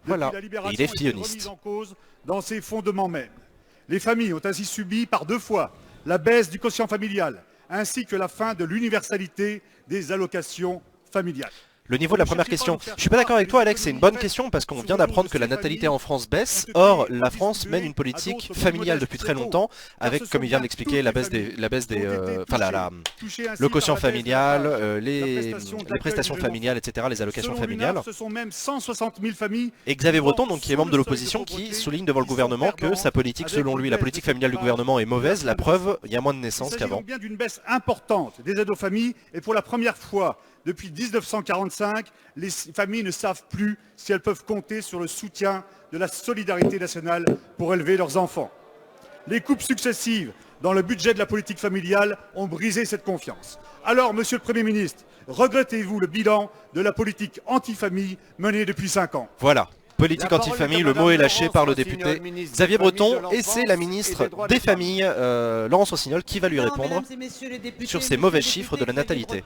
Voilà, et il est filloniste. Dans ses fondements mêmes. Les familles ont ainsi subi par 2 fois la baisse du quotient familial, ainsi que la fin de l'universalité des allocations familiales. Le niveau de la première question. Je suis pas d'accord avec toi Alex, c'est une bonne question parce qu'on vient d'apprendre que la natalité en France baisse. Or, la France mène une politique familiale depuis très longtemps avec, comme il vient d'expliquer, le quotient familial, les prestations familiales, etc., les allocations familiales. Ce sont même 160 000 familles. Et Xavier Breton, donc, qui est membre de l'opposition, qui souligne devant le gouvernement que sa politique, selon lui, la politique familiale du gouvernement est mauvaise. La preuve, il y a moins de naissances qu'avant. Il s'agit bien d'une baisse importante des aides aux familles et pour la première fois, depuis 1945, les familles ne savent plus si elles peuvent compter sur le soutien de la solidarité nationale pour élever leurs enfants. Les coupes successives dans le budget de la politique familiale ont brisé cette confiance. Alors, Monsieur le Premier ministre, regrettez-vous le bilan de la politique anti-famille menée depuis 5 ans? Voilà. Politique anti-famille, le mot est lâché par le député Xavier Breton et c'est la ministre des Familles, Laurence Rossignol, qui va lui répondre sur ces mauvais chiffres de la natalité.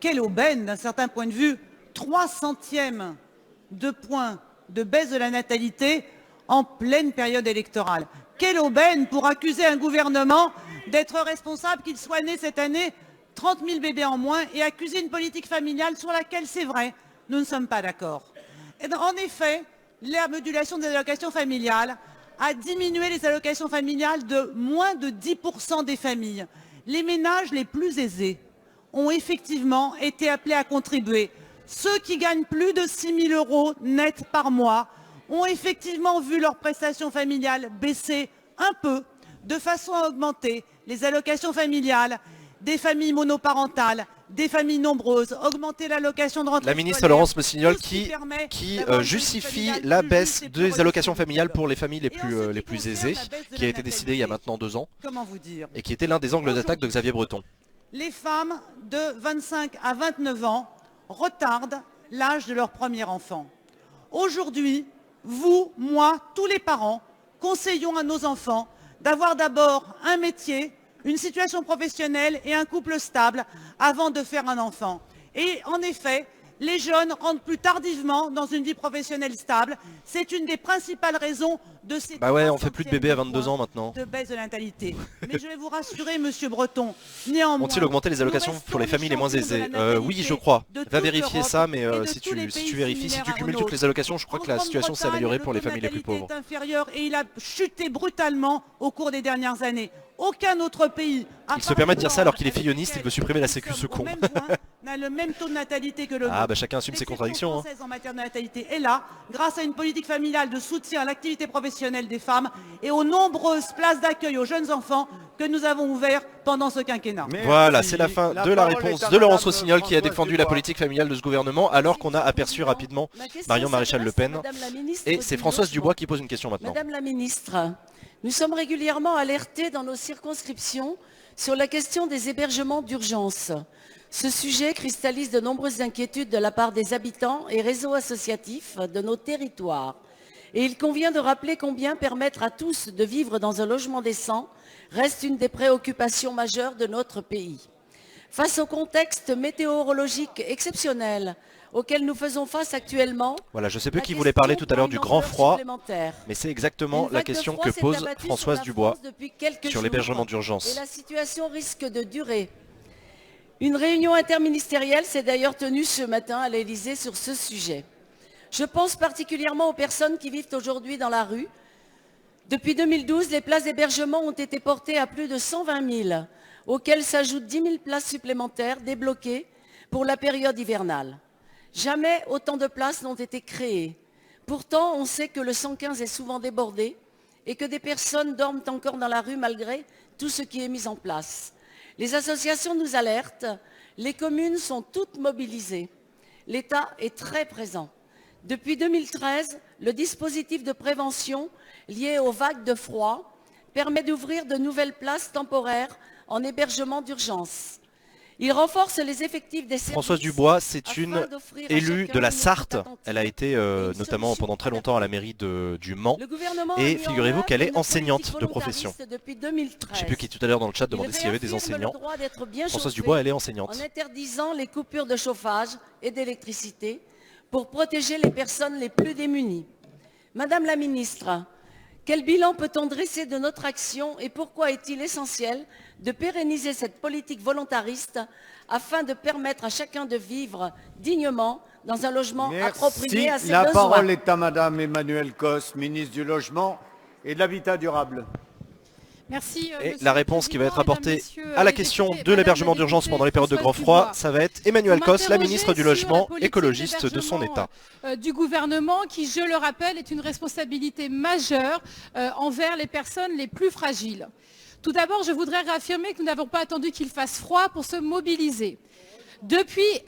Quelle aubaine d'un certain point de vue, 3 centièmes de points de baisse de la natalité en pleine période électorale. Quelle aubaine pour accuser un gouvernement d'être responsable qu'il soit né cette année 30 000 bébés en moins et accuser une politique familiale sur laquelle, c'est vrai, nous ne sommes pas d'accord. En effet, la modulation des allocations familiales a diminué les allocations familiales de moins de 10% des familles. Les ménages les plus aisés ont effectivement été appelés à contribuer. Ceux qui gagnent plus de 6 000 € net par mois ont effectivement vu leurs prestations familiales baisser un peu, de façon à augmenter les allocations familiales des familles monoparentales, des familles nombreuses, augmenter l'allocation de rentrée La ministre scolaire, Laurence Rossignol tout ce qui qui permet d'avoir une justifie politique la familiale baisse plus juste et plus des allocations redistributive. familiales pour les familles Et en ce les qui plus concerne aisées, la baisse de qui a la été décidée il y a natalité, maintenant 2 ans, comment vous dire, et qui était l'un des angles d'attaque de Xavier Breton. les femmes de 25 à 29 ans retardent l'âge de leur premier enfant. Aujourd'hui, vous, moi, tous les parents, conseillons à nos enfants d'avoir d'abord un métier, une situation professionnelle et un couple stable avant de faire un enfant. Et en effet, les jeunes rentrent plus tardivement dans une vie professionnelle stable. C'est une des principales raisons de ces Bah ouais, on fait plus de bébés à 22 ans maintenant. de baisse de natalité. Mais je vais vous rassurer, monsieur Breton, néanmoins... Ont-ils augmenté les allocations pour les familles les moins aisées? Oui, je crois. Va vérifier ça, mais si tu vérifies, si tu cumules toutes les allocations, je crois que la situation s'est améliorée pour les familles les plus pauvres. Le taux de natalité est inférieur et il a chuté brutalement au cours des dernières années. Aucun autre pays... Il se permet de dire ça alors qu'il est filloniste, il veut supprimer la sécu, ce con. n'a le même taux de natalité que le nôtre. Ah bah chacun assume ses contradictions. L'exception française en matière de natalité est là, grâce à une politique familiale de soutien à l'activité professionnelle des femmes et aux nombreuses places d'accueil aux jeunes enfants que nous avons ouvertes pendant ce quinquennat. Voilà, c'est la fin de la réponse de Laurence Rossignol qui a défendu la Dubois. politique familiale de ce gouvernement alors qu'on a aperçu rapidement Marion Maréchal Le Pen. Et c'est Françoise Dubois qui pose une question maintenant. Madame la ministre, nous sommes régulièrement alertés dans nos circonscriptions sur la question des hébergements d'urgence. Ce sujet cristallise de nombreuses inquiétudes de la part des habitants et réseaux associatifs de nos territoires. Et il convient de rappeler combien permettre à tous de vivre dans un logement décent reste une des préoccupations majeures de notre pays. Face au contexte météorologique exceptionnel auquel nous faisons face actuellement... Voilà, je sais plus qui voulait parler tout à l'heure du grand froid, mais c'est exactement la question que pose Françoise Dubois sur l'hébergement d'urgence. Et la situation risque de durer. Une réunion interministérielle s'est d'ailleurs tenue ce matin à l'Élysée sur ce sujet. Je pense particulièrement aux personnes qui vivent aujourd'hui dans la rue. Depuis 2012, les places d'hébergement ont été portées à plus de 120 000, auxquelles s'ajoutent 10 000 places supplémentaires débloquées pour la période hivernale. Jamais autant de places n'ont été créées. Pourtant, on sait que le 115 est souvent débordé et que des personnes dorment encore dans la rue malgré tout ce qui est mis en place. Les associations nous alertent, les communes sont toutes mobilisées. L'État est très présent. Depuis 2013, le dispositif de prévention lié aux vagues de froid permet d'ouvrir de nouvelles places temporaires en hébergement d'urgence. Il renforce les effectifs des services. Françoise Dubois, c'est une élue de la Sarthe. Elle a été notamment pendant très longtemps à la mairie du Mans. Et figurez-vous qu'elle est enseignante de profession. Je ne sais plus qui tout à l'heure dans le chat demandait s'il y avait des enseignants. Françoise Dubois, elle est enseignante. En interdisant les coupures de chauffage et d'électricité pour protéger les personnes les plus démunies. Madame la ministre, quel bilan peut-on dresser de notre action et pourquoi est-il essentiel de pérenniser cette politique volontariste afin de permettre à chacun de vivre dignement dans un logement approprié à ses besoins? La parole est à Madame Emmanuelle Cos, ministre du Logement et de l'Habitat durable. Merci, et la réponse qui va être apportée à la question de l'hébergement d'urgence pendant les périodes de grand froid, ça va être Emmanuelle Cos, la ministre du Logement écologiste de son État. Du gouvernement qui, je le rappelle, est une responsabilité majeure envers les personnes les plus fragiles. Tout d'abord, je voudrais réaffirmer que nous n'avons pas attendu qu'il fasse froid pour se mobiliser. Depuis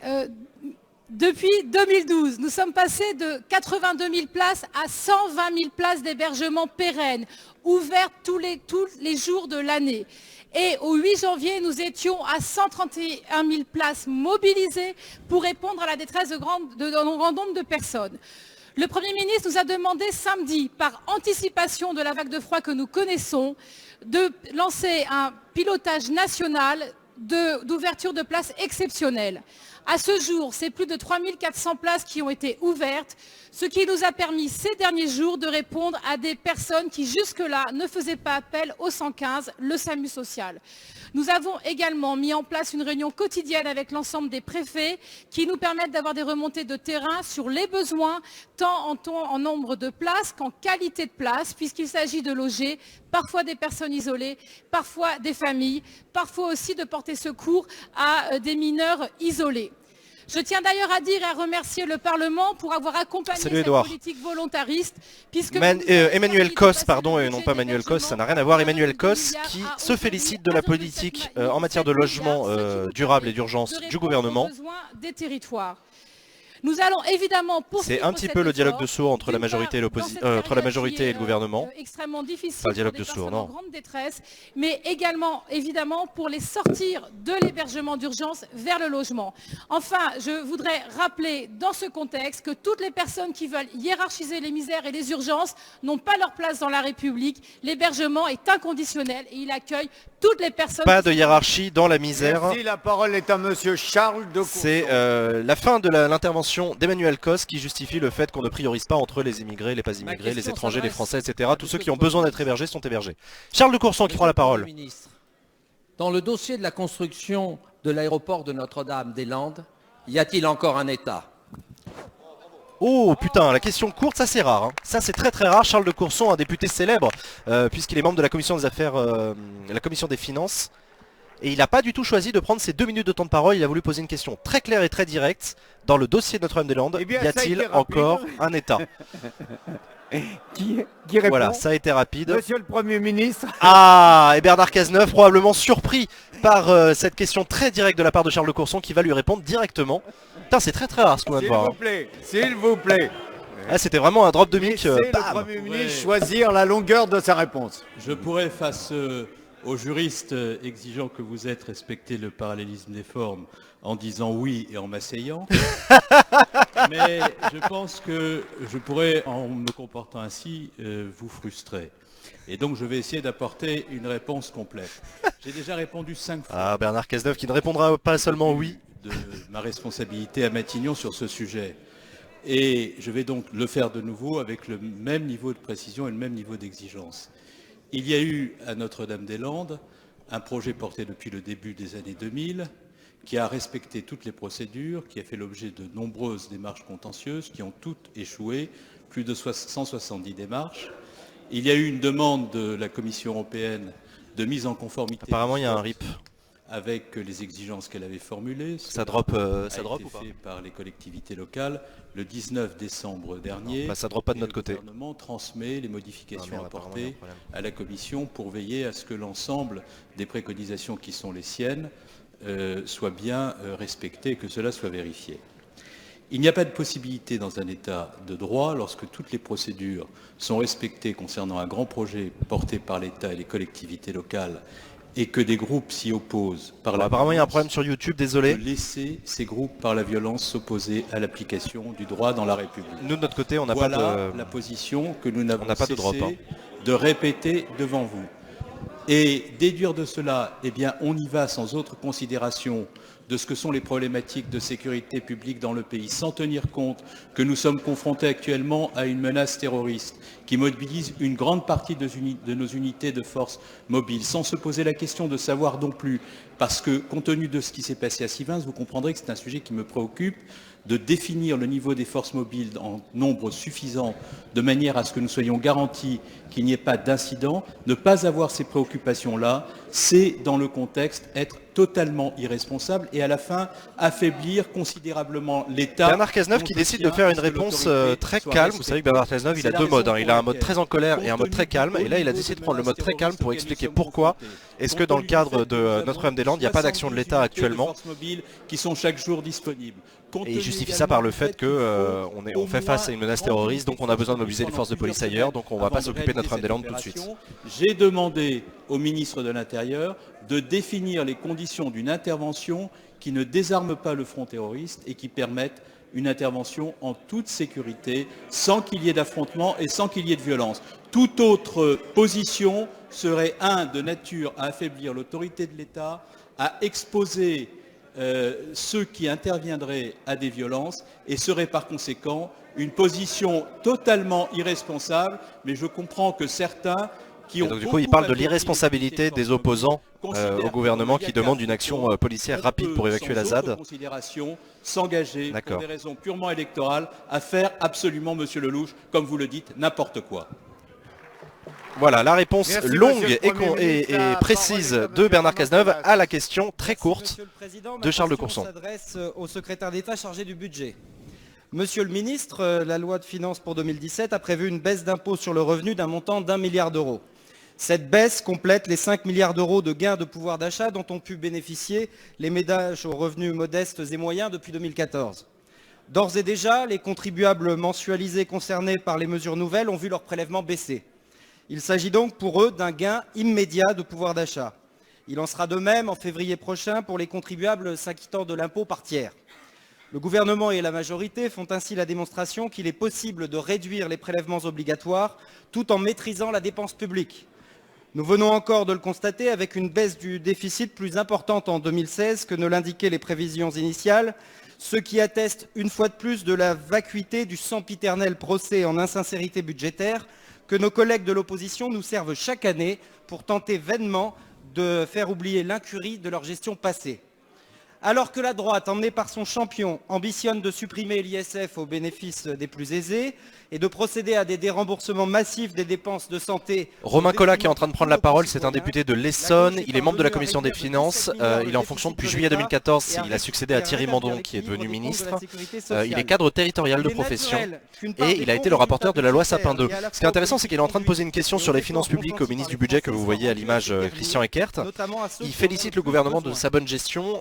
2012, nous sommes passés de 82 000 places à 120 000 places d'hébergement pérennes, ouvertes tous les jours de l'année. Et au 8 janvier, nous étions à 131 000 places mobilisées pour répondre à la détresse d'un grand nombre de personnes. Le Premier ministre nous a demandé samedi, par anticipation de la vague de froid que nous connaissons, de lancer un pilotage national d'ouverture de places exceptionnelles. À ce jour, c'est plus de 3400 places qui ont été ouvertes, ce qui nous a permis ces derniers jours de répondre à des personnes qui jusque-là ne faisaient pas appel au 115, le SAMU social. Nous avons également mis en place une réunion quotidienne avec l'ensemble des préfets qui nous permettent d'avoir des remontées de terrain sur les besoins, tant en nombre de places qu'en qualité de place, puisqu'il s'agit de loger parfois des personnes isolées, parfois des familles, parfois aussi de porter secours à des mineurs isolés. Je tiens d'ailleurs à dire et à remercier le Parlement pour avoir accompagné cette politique volontariste. Puisque Emmanuel Cos, pardon, et non pas Manuel Cos, ça n'a rien à voir. Emmanuel Cos qui se félicite de la politique en matière de logement durable et d'urgence du gouvernement. Des territoires. Nous allons évidemment poursuivre. C'est un petit peu le dialogue de sourds entre la majorité et le gouvernement. Extrêmement difficile. Pas le dialogue de sourds, non. En grande détresse, mais également évidemment pour les sortir de l'hébergement d'urgence vers le logement. Enfin, je voudrais rappeler dans ce contexte que toutes les personnes qui veulent hiérarchiser les misères et les urgences n'ont pas leur place dans la République. L'hébergement est inconditionnel et il accueille toutes les personnes. Pas de hiérarchie dans la misère. Merci, la parole est à monsieur Charles de Courson. C'est la fin de l'intervention d'Emmanuel Cos qui justifie le fait qu'on ne priorise pas entre les immigrés, les pas immigrés, les étrangers, les Français, etc. Tous ceux qui ont besoin d'être hébergés sont hébergés. Charles de Courson qui prend la parole. Dans le dossier de la construction de l'aéroport de Notre-Dame-des-Landes, y a-t-il encore un État ? Oh putain, la question courte, ça c'est rare. Hein. Ça c'est très très rare. Charles de Courson, un député célèbre, puisqu'il est membre de la commission des affaires, la commission des finances. Et il n'a pas du tout choisi de prendre ses 2 minutes de temps de parole, il a voulu poser une question très claire et très directe. Dans le dossier de Notre-Dame-des-Landes, y a-t-il encore un État? Qui répond? Voilà, ça a été rapide. Monsieur le Premier ministre. Ah, et Bernard Cazeneuve, probablement surpris par cette question très directe de la part de Charles de Courson, qui va lui répondre directement. Putain, c'est très très rare ce qu'on vient de voir. S'il vous plaît. Ah, c'était vraiment un drop de mic. Laissez le Premier ministre choisir la longueur de sa réponse. Je pourrais, face aux juristes exigeants que vous êtes, respecter le parallélisme des formes en disant oui et en m'asseyant. Mais je pense que je pourrais, en me comportant ainsi, vous frustrer. Et donc je vais essayer d'apporter une réponse complète. J'ai déjà répondu 5 fois. Ah, Bernard Cazeneuve qui ne répondra pas seulement oui. De ma responsabilité à Matignon sur ce sujet. Et je vais donc le faire de nouveau avec le même niveau de précision et le même niveau d'exigence. Il y a eu à Notre-Dame-des-Landes un projet porté depuis le début des années 2000 qui a respecté toutes les procédures, qui a fait l'objet de nombreuses démarches contentieuses qui ont toutes échoué, plus de 170 démarches. Il y a eu une demande de la Commission européenne de mise en conformité. Apparemment, il y a un RIP. Avec les exigences qu'elle avait formulées. Ça drop ou pas? Fait par les collectivités locales le 19 décembre dernier. Non, bah ça drop pas de notre côté. Le gouvernement transmet les modifications apportées à la Commission pour veiller à ce que l'ensemble des préconisations qui sont les siennes soient bien respectées et que cela soit vérifié. Il n'y a pas de possibilité dans un État de droit, lorsque toutes les procédures sont respectées concernant un grand projet porté par l'État et les collectivités locales, et que des groupes s'y opposent par la apparemment il y a un problème sur YouTube, désolé. De laisser ces groupes par la violence s'opposer à l'application du droit dans la République. Nous de notre côté, on n'a pas de la position que nous n'avons pas de drop, hein. De répéter devant vous. Et déduire de cela, eh bien, on y va sans autre considération de ce que sont les problématiques de sécurité publique dans le pays, sans tenir compte que nous sommes confrontés actuellement à une menace terroriste qui mobilise une grande partie de nos unités de force mobiles, sans se poser la question de savoir non plus, parce que compte tenu de ce qui s'est passé à Sivins, vous comprendrez que c'est un sujet qui me préoccupe, de définir le niveau des forces mobiles en nombre suffisant, de manière à ce que nous soyons garantis qu'il n'y ait pas d'incident. Ne pas avoir ces préoccupations-là, c'est, dans le contexte, être totalement irresponsable et à la fin affaiblir considérablement l'État. Bernard Cazeneuve qui décide de faire une réponse très calme. Vous savez que Bernard Cazeneuve, il a deux modes. Hein. Il a un mode très en colère et un mode très calme. Et là, il a décidé de prendre le mode très calme pour expliquer pourquoi est-ce que dans le cadre de Notre-Dame-des-Landes, il n'y a pas d'action de l'État actuellement. Qui sont chaque jour disponibles. Et il justifie ça par le fait qu'on fait face à une menace terroriste, donc on a besoin de mobiliser les forces de police ailleurs, donc on ne va pas s'occuper de Notre-Dame-des-Landes tout de suite. J'ai demandé au ministre de l'Intérieur de définir les conditions d'une intervention qui ne désarme pas le front terroriste et qui permette une intervention en toute sécurité, sans qu'il y ait d'affrontement et sans qu'il y ait de violence. Toute autre position serait, de nature à affaiblir l'autorité de l'État, à exposer ceux qui interviendraient à des violences et serait par conséquent une position totalement irresponsable. Mais je comprends que certains qui ont... Donc du coup, il parle de l'irresponsabilité des opposants au gouvernement qui demandent une action policière rapide pour évacuer la ZAD. S'engager pour des raisons purement électorales à faire absolument, monsieur Lelouch, comme vous le dites, n'importe quoi. Voilà, la réponse longue et précise de Bernard Cazeneuve à la question très courte de Charles de Courson. S'adresse au secrétaire d'État chargé du budget. Monsieur le ministre, la loi de finances pour 2017 a prévu une baisse d'impôt sur le revenu d'un montant d'1 milliard d'euros. Cette baisse complète les 5 milliards d'euros de gains de pouvoir d'achat dont ont pu bénéficier les ménages aux revenus modestes et moyens depuis 2014. D'ores et déjà, les contribuables mensualisés concernés par les mesures nouvelles ont vu leur prélèvement baisser. Il s'agit donc pour eux d'un gain immédiat de pouvoir d'achat. Il en sera de même en février prochain pour les contribuables s'acquittant de l'impôt par tiers. Le gouvernement et la majorité font ainsi la démonstration qu'il est possible de réduire les prélèvements obligatoires tout en maîtrisant la dépense publique. Nous venons encore de le constater avec une baisse du déficit plus importante en 2016 que ne l'indiquaient les prévisions initiales, ce qui atteste une fois de plus de la vacuité du sempiternel procès en insincérité budgétaire que nos collègues de l'opposition nous servent chaque année pour tenter vainement de faire oublier l'incurie de leur gestion passée. Alors que la droite, emmenée par son champion, ambitionne de supprimer l'ISF au bénéfice des plus aisés et de procéder à des déremboursements massifs des dépenses de santé... Romain Collat qui est en train de prendre la parole, c'est un député de l'Essonne, il est membre de la commission des finances, il est en fonction depuis juillet 2014, il a succédé à Thierry Mandon qui est devenu ministre, il est cadre territorial de profession et il a été le rapporteur de la loi Sapin 2. Ce qui est intéressant, c'est qu'il est en train de poser une question sur les finances publiques au ministre du budget que vous voyez à l'image Christian Eckert. Il félicite le gouvernement de sa bonne gestion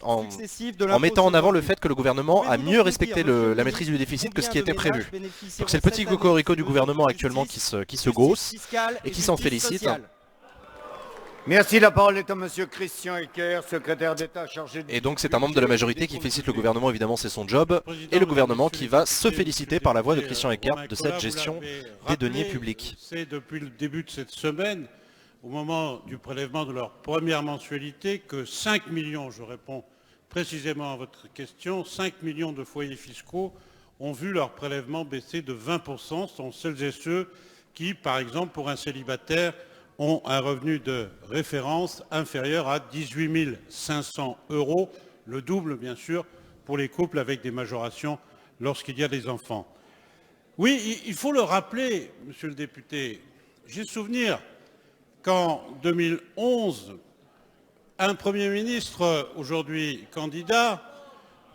en mettant en avant le fait que le gouvernement a mieux respecté la maîtrise du déficit que ce qui était prévu. Donc c'est le petit cocorico du gouvernement actuellement qui se gausse et qui s'en félicite. Merci, la parole est à monsieur Christian Eckert, secrétaire d'État chargé du... Et donc c'est un membre de la majorité qui félicite le gouvernement, évidemment c'est son job, et le gouvernement qui va se féliciter par la voix de Christian Eckert de cette gestion des deniers publics. C'est depuis le début de cette semaine, au moment du prélèvement de leur première mensualité, que 5 millions, je réponds précisément à votre question, 5 millions de foyers fiscaux ont vu leur prélèvement baisser de 20%, sont celles et ceux qui, par exemple, pour un célibataire, ont un revenu de référence inférieur à 18 500 €, le double, bien sûr, pour les couples avec des majorations lorsqu'il y a des enfants. Oui, il faut le rappeler, monsieur le député, j'ai souvenir qu'en 2011, un Premier ministre, aujourd'hui candidat,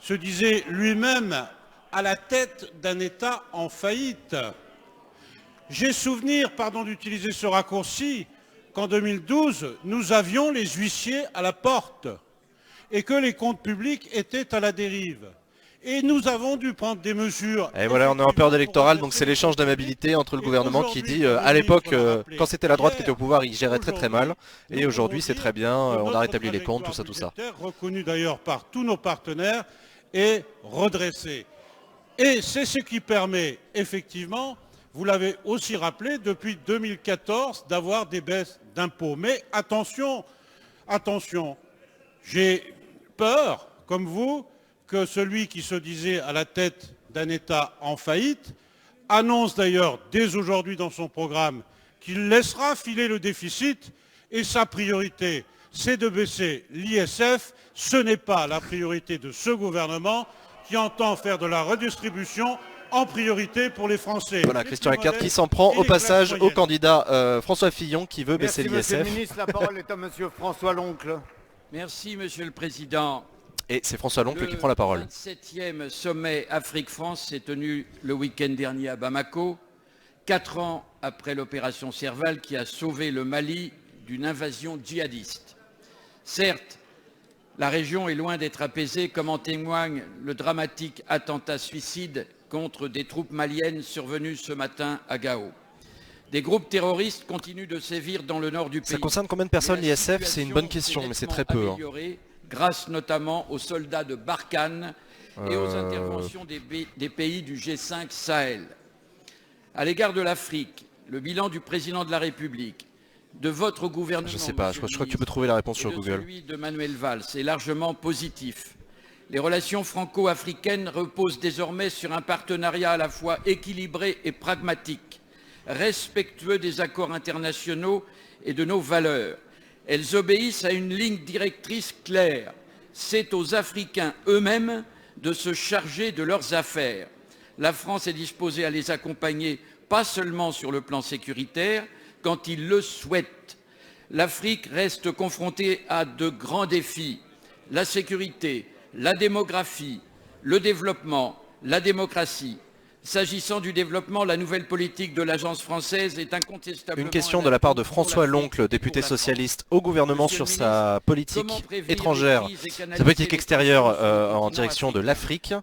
se disait lui-même à la tête d'un État en faillite. J'ai souvenir, pardon d'utiliser ce raccourci, qu'en 2012, nous avions les huissiers à la porte et que les comptes publics étaient à la dérive. Et nous avons dû prendre des mesures... Et voilà, on est en période électorale, donc c'est l'échange d'amabilité entre le gouvernement qui dit, à l'époque, quand c'était la droite qui était au pouvoir, il gérait très très mal, et aujourd'hui c'est très bien, on a rétabli les comptes, tout ça, tout ça. Reconnu d'ailleurs par tous nos partenaires et redressé. Et c'est ce qui permet effectivement, vous l'avez aussi rappelé, depuis 2014, d'avoir des baisses d'impôts. Mais attention, attention, j'ai peur, comme vous, que celui qui se disait à la tête d'un État en faillite annonce d'ailleurs dès aujourd'hui dans son programme qu'il laissera filer le déficit et sa priorité, c'est de baisser l'ISF. Ce n'est pas la priorité de ce gouvernement qui entend faire de la redistribution en priorité pour les Français. Voilà, Christian Eckert qui s'en prend au passage au candidat François Fillon qui veut baisser l'ISF. Monsieur le ministre, la parole est à monsieur François Loncle. Merci, monsieur le président. Et c'est François Loncle qui prend la parole. Le 27e sommet Afrique-France s'est tenu le week-end dernier à Bamako, 4 ans après l'opération Serval qui a sauvé le Mali d'une invasion djihadiste. Certes, la région est loin d'être apaisée, comme en témoigne le dramatique attentat suicide contre des troupes maliennes survenues ce matin à Gao. Des groupes terroristes continuent de sévir dans le nord du pays. Ça concerne combien de personnes l'ISF? C'est une bonne question, mais c'est très peu. Grâce notamment aux soldats de Barkhane et aux interventions des pays du G5 Sahel. À l'égard de l'Afrique, le bilan du président de la République de votre gouvernement, Je sais pas, je monsieur crois le que tu peux trouver la réponse et sur de Google. celui de Manuel Valls est largement positif. Les relations franco-africaines reposent désormais sur un partenariat à la fois équilibré et pragmatique, respectueux des accords internationaux et de nos valeurs. Elles obéissent à une ligne directrice claire. C'est aux Africains eux-mêmes de se charger de leurs affaires. La France est disposée à les accompagner, pas seulement sur le plan sécuritaire, quand ils le souhaitent. L'Afrique reste confrontée à de grands défis. La sécurité, la démographie, le développement, la démocratie. S'agissant du développement, la nouvelle politique de l'agence française est incontestablement... Une question de la part de François Loncle, député socialiste au gouvernement, sur sa politique étrangère, sa politique extérieure en direction de l'Afrique.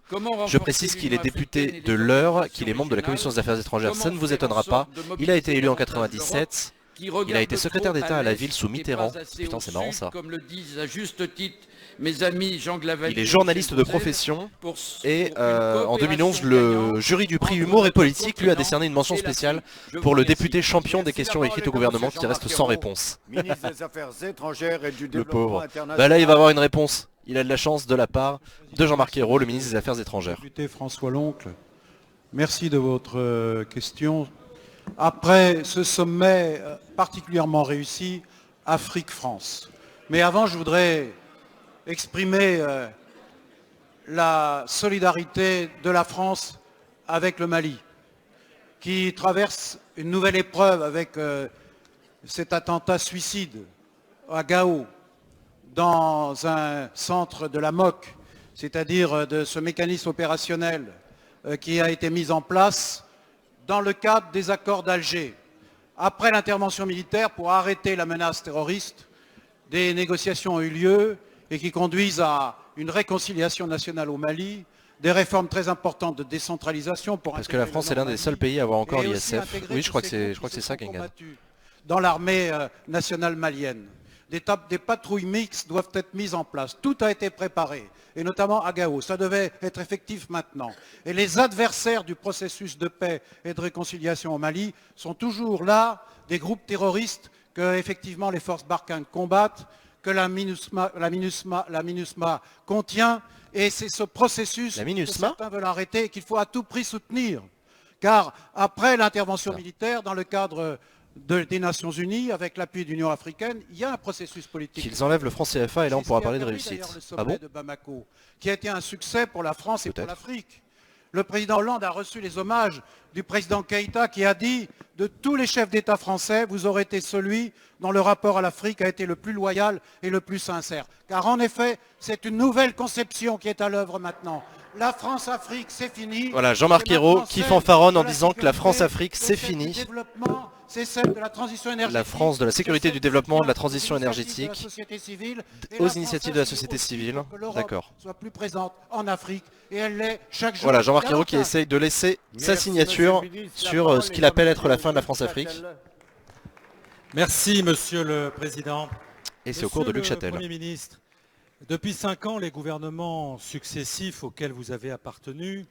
Je précise qu'il est député de l'Eure, qu'il est membre de la Commission des Affaires étrangères. Ça ne vous étonnera pas. Il a été élu en 97. Il a été secrétaire d'État à la ville sous Mitterrand. Putain, c'est marrant ça. Comme le disent à juste titre mes amis Jean Glavalier. Il est journaliste de profession et en 2011, le jury du prix Humour et Politique lui a décerné une mention spéciale pour le député champion des questions écrites au gouvernement qui reste sans réponse. Ministre des Affaires étrangères et du Le Développement pauvre. international. Bah là, il va avoir une réponse. Il a de la chance de la part de Jean-Marc Ayrault, le ministre des Affaires étrangères. Député François Loncle, merci de votre question. Après ce sommet particulièrement réussi, Afrique-France. Mais avant, je voudrais exprimer la solidarité de la France avec le Mali, qui traverse une nouvelle épreuve avec cet attentat suicide à Gao, dans un centre de la MOC, c'est-à-dire de ce mécanisme opérationnel qui a été mis en place dans le cadre des accords d'Alger. Après l'intervention militaire pour arrêter la menace terroriste, des négociations ont eu lieu et qui conduisent à une réconciliation nationale au Mali, des réformes très importantes de décentralisation pour... Parce que la France est l'un des seuls pays à avoir encore l'ISF. Oui, je crois que c'est ça, Kengan. Dans l'armée nationale malienne. Des patrouilles mixtes doivent être mises en place. Tout a été préparé, et notamment à Gao. Ça devait être effectif maintenant. Et les adversaires du processus de paix et de réconciliation au Mali sont toujours là, des groupes terroristes que effectivement les forces Barkhane combattent, que la MINUSMA contient, et c'est ce processus que certains veulent arrêter et qu'il faut à tout prix soutenir. Car après l'intervention militaire, dans le cadre des Nations Unies, avec l'appui de l'Union africaine, il y a un processus politique. Qu'ils enlèvent le franc CFA et là on pourra parler de réussite. Ah bon ? De Bamako, qui a été un succès pour la France et pour l'Afrique. Le président Hollande a reçu les hommages du président Keïta qui a dit « De tous les chefs d'État français, vous aurez été celui dont le rapport à l'Afrique a été le plus loyal et le plus sincère. » Car en effet, c'est une nouvelle conception qui est à l'œuvre maintenant. La France-Afrique, c'est fini. Voilà, Jean-Marc Ayrault qui fanfaronne en disant que la France-Afrique, c'est fini. C'est celle de la transition énergétique. La France de la sécurité, du développement, de la transition énergétique, aux initiatives de la société civile. D'accord. Soit plus présente en Afrique et elle l'est chaque jour. Voilà, Jean-Marc Ayrault qui essaye de laisser sa signature sur ce qu'il appelle être la fin de la France-Afrique. Merci, Monsieur le Président. Et c'est au cours de Luc Châtel. Premier ministre, depuis 5 ans, les gouvernements successifs auxquels vous avez appartenu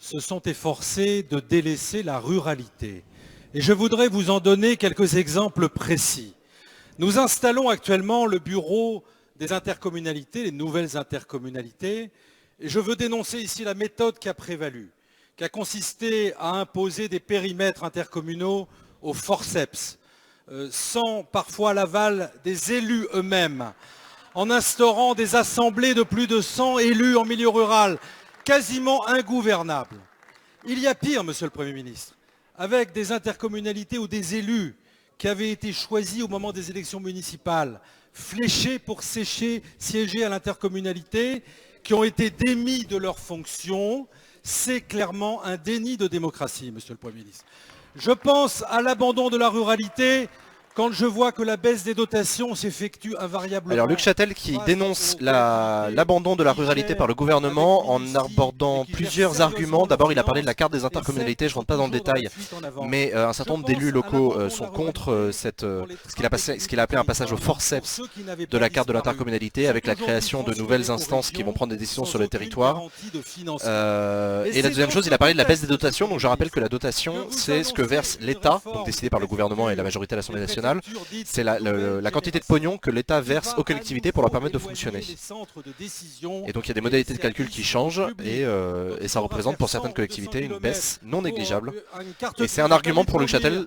se sont efforcés de délaisser la ruralité. Et je voudrais vous en donner quelques exemples précis. Nous installons actuellement le bureau des intercommunalités, les nouvelles intercommunalités, et je veux dénoncer ici la méthode qui a prévalu, qui a consisté à imposer des périmètres intercommunaux au forceps, sans parfois l'aval des élus eux-mêmes, en instaurant des assemblées de plus de 100 élus en milieu rural, quasiment ingouvernables. Il y a pire, Monsieur le Premier ministre, avec des intercommunalités ou des élus qui avaient été choisis au moment des élections municipales, fléchés pour siéger à l'intercommunalité, qui ont été démis de leurs fonctions. C'est clairement un déni de démocratie, Monsieur le Premier ministre. Je pense à l'abandon de la ruralité quand je vois que la baisse des dotations s'effectue invariablement. Alors Luc Châtel qui dénonce l'abandon de la ruralité par le gouvernement en abordant plusieurs arguments. D'abord il a parlé de la carte des intercommunalités, je ne rentre pas dans le détail, mais un certain nombre d'élus locaux sont contre ce qu'il a appelé un passage au forceps de la carte de l'intercommunalité avec la création de nouvelles instances qui vont prendre des décisions sur le territoire. Et la deuxième chose, il a parlé de la baisse des dotations, donc je rappelle que la dotation c'est ce que verse l'État, donc décidé par le gouvernement et la majorité à l'Assemblée nationale, nationale, c'est la quantité de pognon que l'État verse aux collectivités pour leur permettre de fonctionner. Et donc il y a des modalités de calcul qui changent et ça représente pour certaines collectivités une baisse non négligeable. Et c'est un argument pour Luc Châtel,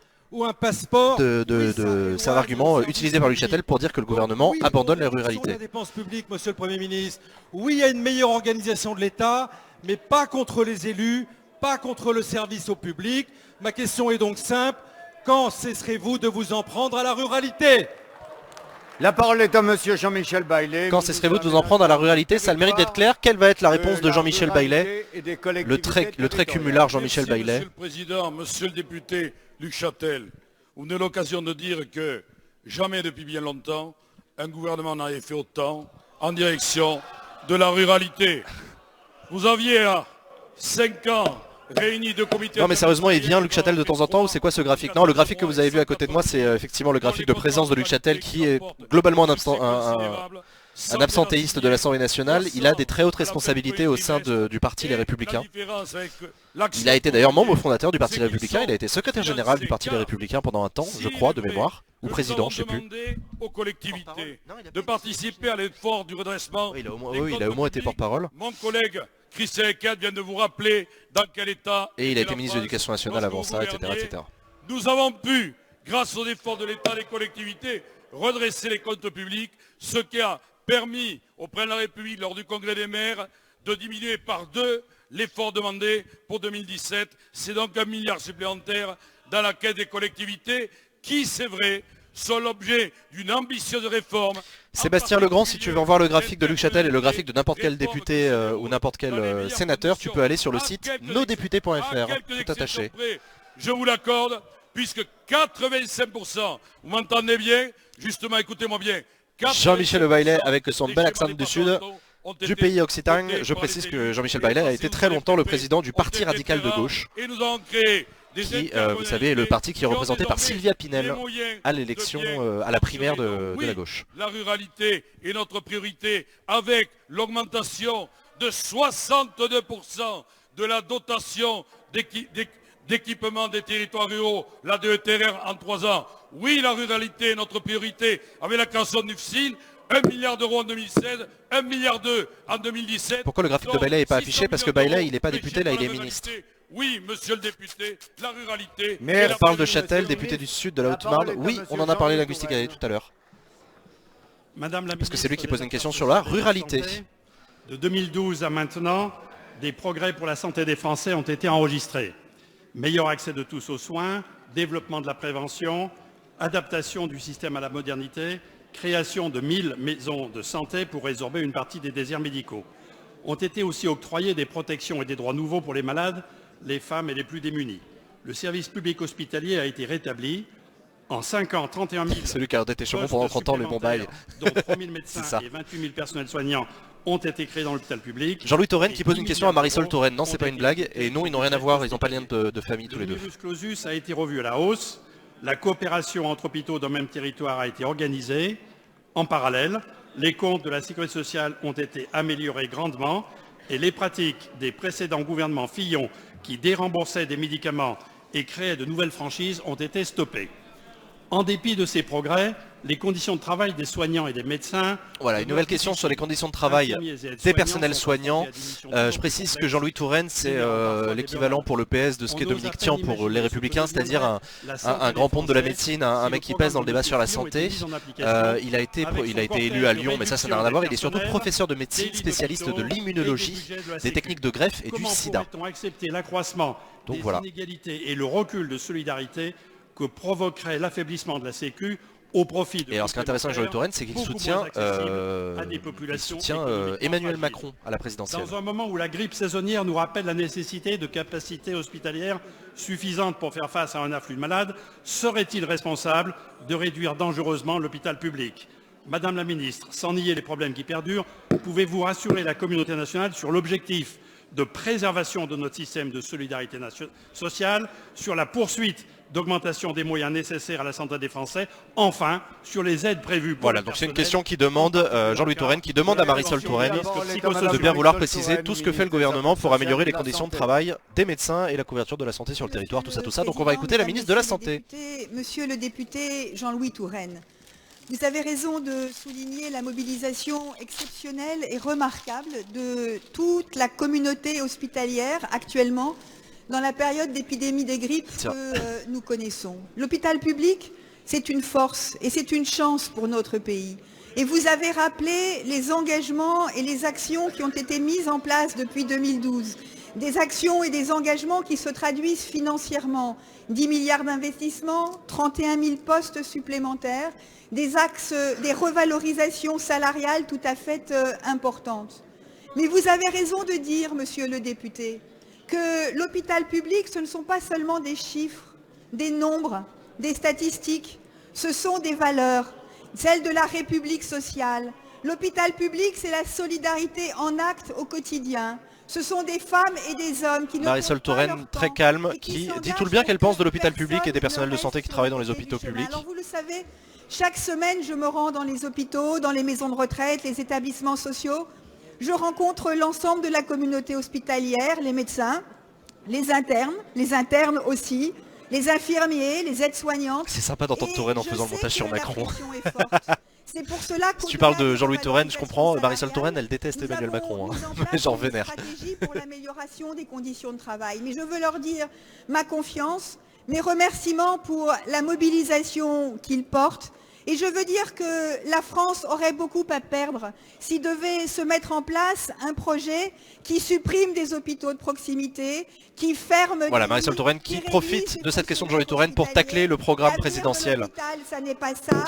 c'est un argument utilisé par Luc Châtel pour dire que le gouvernement abandonne les ruralités. La dépense publique, monsieur le Premier ministre. Oui, il y a une meilleure organisation de l'État, mais pas contre les élus, pas contre le service au public. Ma question est donc simple. Quand cesserez-vous de vous en prendre à la ruralité? La parole est à monsieur Jean-Michel Baillet. Quand cesserez-vous de vous en prendre à la ruralité? Ça a le mérite d'être clair. Quelle va être la réponse de Jean-Michel Baillet, le très cumulard Jean-Michel Baillet? Monsieur le Président, monsieur le député Luc Châtel, vous venez l'occasion de dire que jamais depuis bien longtemps, un gouvernement n'avait fait autant en direction de la ruralité. Vous aviez 5 ans réunis de comités... Non mais sérieusement, il vient Luc Châtel de temps en temps ou c'est quoi ce graphique? Non, le graphique que vous avez vu à côté de moi, c'est effectivement le graphique de présence de Luc Châtel qui est globalement un absentéiste de l'Assemblée nationale. Il a des très hautes responsabilités au sein du parti Les Républicains. Il a été d'ailleurs membre fondateur du parti Les Républicains, il a été secrétaire général du parti Les Républicains pendant un temps, je crois, de mémoire, ou président, je ne sais plus. Aux collectivités de participer à l'effort du redressement. Oui, il a au moins été porte-parole. Mon collègue Christian Eckert vient de vous rappeler dans quel état... Et il a été ministre de l'Éducation nationale avant ça, etc. Nous avons pu, grâce aux efforts de l'État et des collectivités, redresser les comptes publics, ce qui a permis au président de la République, lors du congrès des maires, de diminuer par 2 l'effort demandé pour 2017. C'est donc 1 milliard supplémentaire dans la caisse des collectivités qui, c'est vrai, sont l'objet d'une ambitieuse réforme. Sébastien Legrand, si tu veux voir le graphique de Luc Châtel et le graphique de n'importe quel député ou n'importe quel sénateur, tu peux aller sur le site nosdéputés.fr, tout attaché. Je vous l'accorde, puisque 85%, vous m'entendez bien, justement écoutez-moi bien, Jean-Michel Baillet avec son bel accent du sud du pays occitan. Je précise que Jean-Michel Baillet a été très longtemps le président du Parti radical de gauche, qui, vous savez, est le parti qui est représenté par Sylvia Pinel à l'élection, à la primaire de la gauche. La ruralité est notre priorité avec l'augmentation de 62% de la dotation d'équipement des territoires ruraux, la DETR en 3 ans. Oui, la ruralité est notre priorité avec la création du FSIL, 1 milliard d'euros en 2016, 1 milliard en 2017. Pourquoi le graphique de Baillet n'est pas affiché? Parce que Baillet, il n'est pas député, là il est ministre. Oui, monsieur le député, la ruralité... On parle de Châtel, député du Sud de la Haute-Marne. Oui, on en a parlé linguistique tout à l'heure. Parce que c'est lui qui pose une question sur la ruralité. De 2012 à maintenant, des progrès pour la santé des Français ont été enregistrés. Meilleur accès de tous aux soins, développement de la prévention, adaptation du système à la modernité, création de 1000 maisons de santé pour résorber une partie des déserts médicaux. Ont été aussi octroyés des protections et des droits nouveaux pour les malades, les femmes et les plus démunis. Le service public hospitalier a été rétabli. En 5 ans, 31 000 celui qui a été chômeur pendant 30 ans, le Bombay. Dont 3 000 médecins et 28 000 personnels soignants ont été créés dans l'hôpital public. Jean-Louis Touraine qui pose une question à Marisol Touraine. Non, c'est pas une blague. Et non, ils n'ont rien à voir. Ils n'ont pas de lien de famille tous les deux. Le numerus clausus a été revu à la hausse. La coopération entre hôpitaux dans le même territoire a été organisée. En parallèle, les comptes de la sécurité sociale ont été améliorés grandement et les pratiques des précédents gouvernements Fillon qui déremboursaient des médicaments et créaient de nouvelles franchises ont été stoppées. En dépit de ces progrès, les conditions de travail des soignants et des médecins... Voilà, une nouvelle question sur les conditions de travail des personnels soignants. Je précise que Jean-Louis Touraine, c'est l'équivalent pour le PS de ce qu'est Dominique Tian pour les Républicains, c'est-à-dire un grand ponte de la médecine, un mec qui pèse dans le débat sur la santé. Il a été élu à Lyon, mais ça n'a rien à voir. Il est surtout professeur de médecine, spécialiste de l'immunologie, des techniques de greffe et du sida. Comment pourrait-on accepter l'accroissement des inégalités et le recul de solidarité que provoquerait l'affaiblissement de la Sécu au profit de... Et alors ce qui est intéressant avec Jean-Louis Touraine, c'est qu'il soutient, Emmanuel Macron à la présidentielle. Dans un moment où la grippe saisonnière nous rappelle la nécessité de capacités hospitalières suffisantes pour faire face à un afflux de malades, serait-il responsable de réduire dangereusement l'hôpital public? Madame la ministre, sans nier les problèmes qui perdurent, pouvez-vous rassurer la communauté nationale sur l'objectif de préservation de notre système de solidarité sociale, sur la poursuite d'augmentation des moyens nécessaires à la santé des Français. Enfin, sur les aides prévues pour Voilà, donc c'est une question qui demande, Jean-Louis Touraine, qui demande à Marisol Touraine de bien vouloir préciser tout ce que fait le gouvernement pour améliorer les conditions de travail des médecins et la couverture de la santé sur le territoire, tout ça. Donc on va écouter la ministre de la Santé. Monsieur le député Jean-Louis Touraine, vous avez raison de souligner la mobilisation exceptionnelle et remarquable de toute la communauté hospitalière actuellement dans la période d'épidémie des grippes que nous connaissons. L'hôpital public, c'est une force et c'est une chance pour notre pays. Et vous avez rappelé les engagements et les actions qui ont été mises en place depuis 2012. Des actions et des engagements qui se traduisent financièrement. 10 milliards d'investissements, 31 000 postes supplémentaires, des axes, des revalorisations salariales tout à fait importantes. Mais vous avez raison de dire, monsieur le député, que l'hôpital public, ce ne sont pas seulement des chiffres, des nombres, des statistiques, ce sont des valeurs, celles de la République sociale. L'hôpital public, c'est la solidarité en actes au quotidien. Ce sont des femmes et des hommes qui ne Marisol Touraine, très calme, qui dit tout le bien qu'elle pense de l'hôpital public et des personnels de santé qui travaillent dans les hôpitaux publics. Alors vous le savez, chaque semaine, je me rends dans les hôpitaux, dans les maisons de retraite, les établissements sociaux. Je rencontre l'ensemble de la communauté hospitalière, les médecins, les internes aussi, les infirmiers, les aides-soignantes. C'est sympa d'entendre Touraine en faisant le montage sur Macron. C'est pour cela si tu parles de Jean-Louis Touraine, je comprends. Marisol Touraine, elle déteste Emmanuel Macron. Mais j'en vénère. Stratégie pour l'amélioration des conditions de travail. Mais je veux leur dire ma confiance, mes remerciements pour la mobilisation qu'ils portent. Et je veux dire que la France aurait beaucoup à perdre s'il devait se mettre en place un projet qui supprime des hôpitaux de proximité, qui ferme... Voilà, Marisol Touraine qui profite de cette question de Jean-Louis Touraine pour tacler le programme présidentiel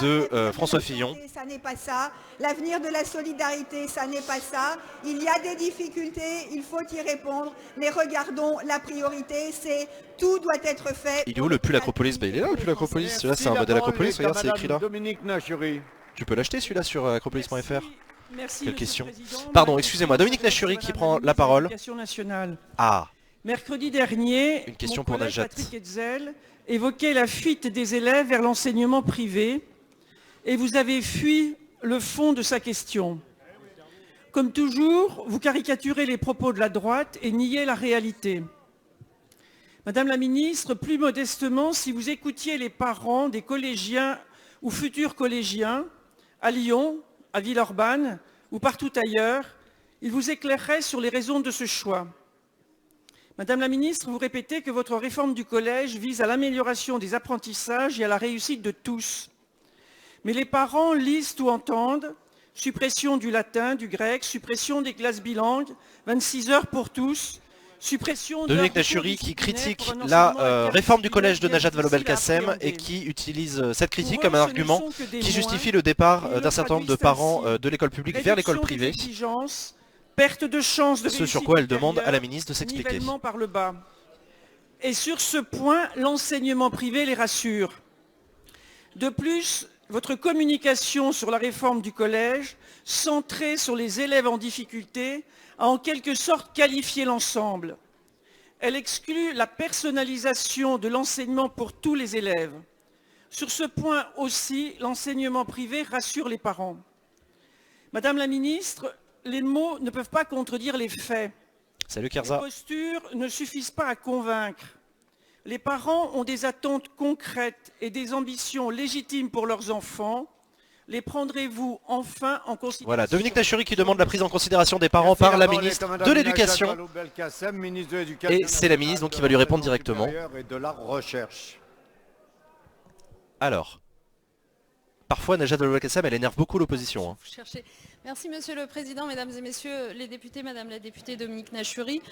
de François Fillon. Ça n'est pas ça. L'avenir de la solidarité, ça n'est pas ça. Il y a des difficultés, il faut y répondre. Mais regardons, la priorité, c'est tout doit être fait. Il est où le pull Acropolis? Il est là le pull Acropolis. Celui-là c'est un modèle Acropolis, regarde, c'est écrit là. Tu peux l'acheter celui-là sur acropolis.fr. Merci. Quelle question? Pardon, excusez-moi, Dominique Nachury qui prend la parole. Ah. Mercredi dernier, une question mon pour collègue Najat. Patrick Hetzel évoquait la fuite des élèves vers l'enseignement privé et vous avez fui le fond de sa question. Comme toujours, vous caricaturez les propos de la droite et niez la réalité. Madame la ministre, plus modestement, si vous écoutiez les parents des collégiens ou futurs collégiens à Lyon, à Villeurbanne ou partout ailleurs, ils vous éclaireraient sur les raisons de ce choix. Madame la ministre, vous répétez que votre réforme du collège vise à l'amélioration des apprentissages et à la réussite de tous. Mais les parents lisent ou entendent suppression du latin, du grec, suppression des classes bilingues, 26 heures pour tous, suppression de Dominique Nachury qui critique la réforme du collège de Najat Vallaud-Belkacem et qui utilise cette critique comme un argument qui justifie le départ d'un certain nombre de parents de l'école publique vers l'école privée. Perte de chance de ce sur quoi elle demande à la ministre de s'expliquer. Par le bas. Et sur ce point, l'enseignement privé les rassure. De plus, votre communication sur la réforme du collège, centrée sur les élèves en difficulté, a en quelque sorte qualifié l'ensemble. Elle exclut la personnalisation de l'enseignement pour tous les élèves. Sur ce point aussi, l'enseignement privé rassure les parents. Madame la ministre, les mots ne peuvent pas contredire les faits. Salut Kerza. Les postures ne suffisent pas à convaincre. Les parents ont des attentes concrètes et des ambitions légitimes pour leurs enfants. Les prendrez-vous enfin en considération? Voilà, Dominique Nachury qui demande la prise en considération des parents par la ministre de l'Éducation. Et c'est la ministre donc qui va lui répondre directement. Alors, parfois Najat Vallaud-Belkacem elle énerve beaucoup l'opposition. Hein. Merci Monsieur le Président, Mesdames et Messieurs les députés, Madame la députée Dominique Nachury.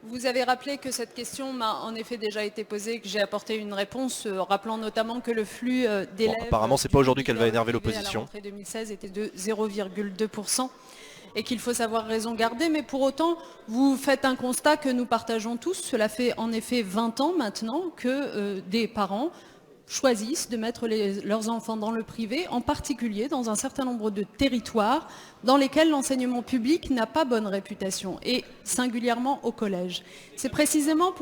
Vous avez rappelé que cette question m'a en effet déjà été posée, que j'ai apporté une réponse, rappelant notamment que le flux d'élèves... Bon, apparemment c'est pas aujourd'hui qu'elle va énerver l'opposition. La rentrée 2016 était de 0,2% et qu'il faut savoir raison garder, mais pour autant vous faites un constat que nous partageons tous. Cela fait en effet 20 ans maintenant que des parents choisissent de mettre leurs enfants dans le privé, en particulier dans un certain nombre de territoires dans lesquels l'enseignement public n'a pas bonne réputation, et singulièrement au collège. C'est précisément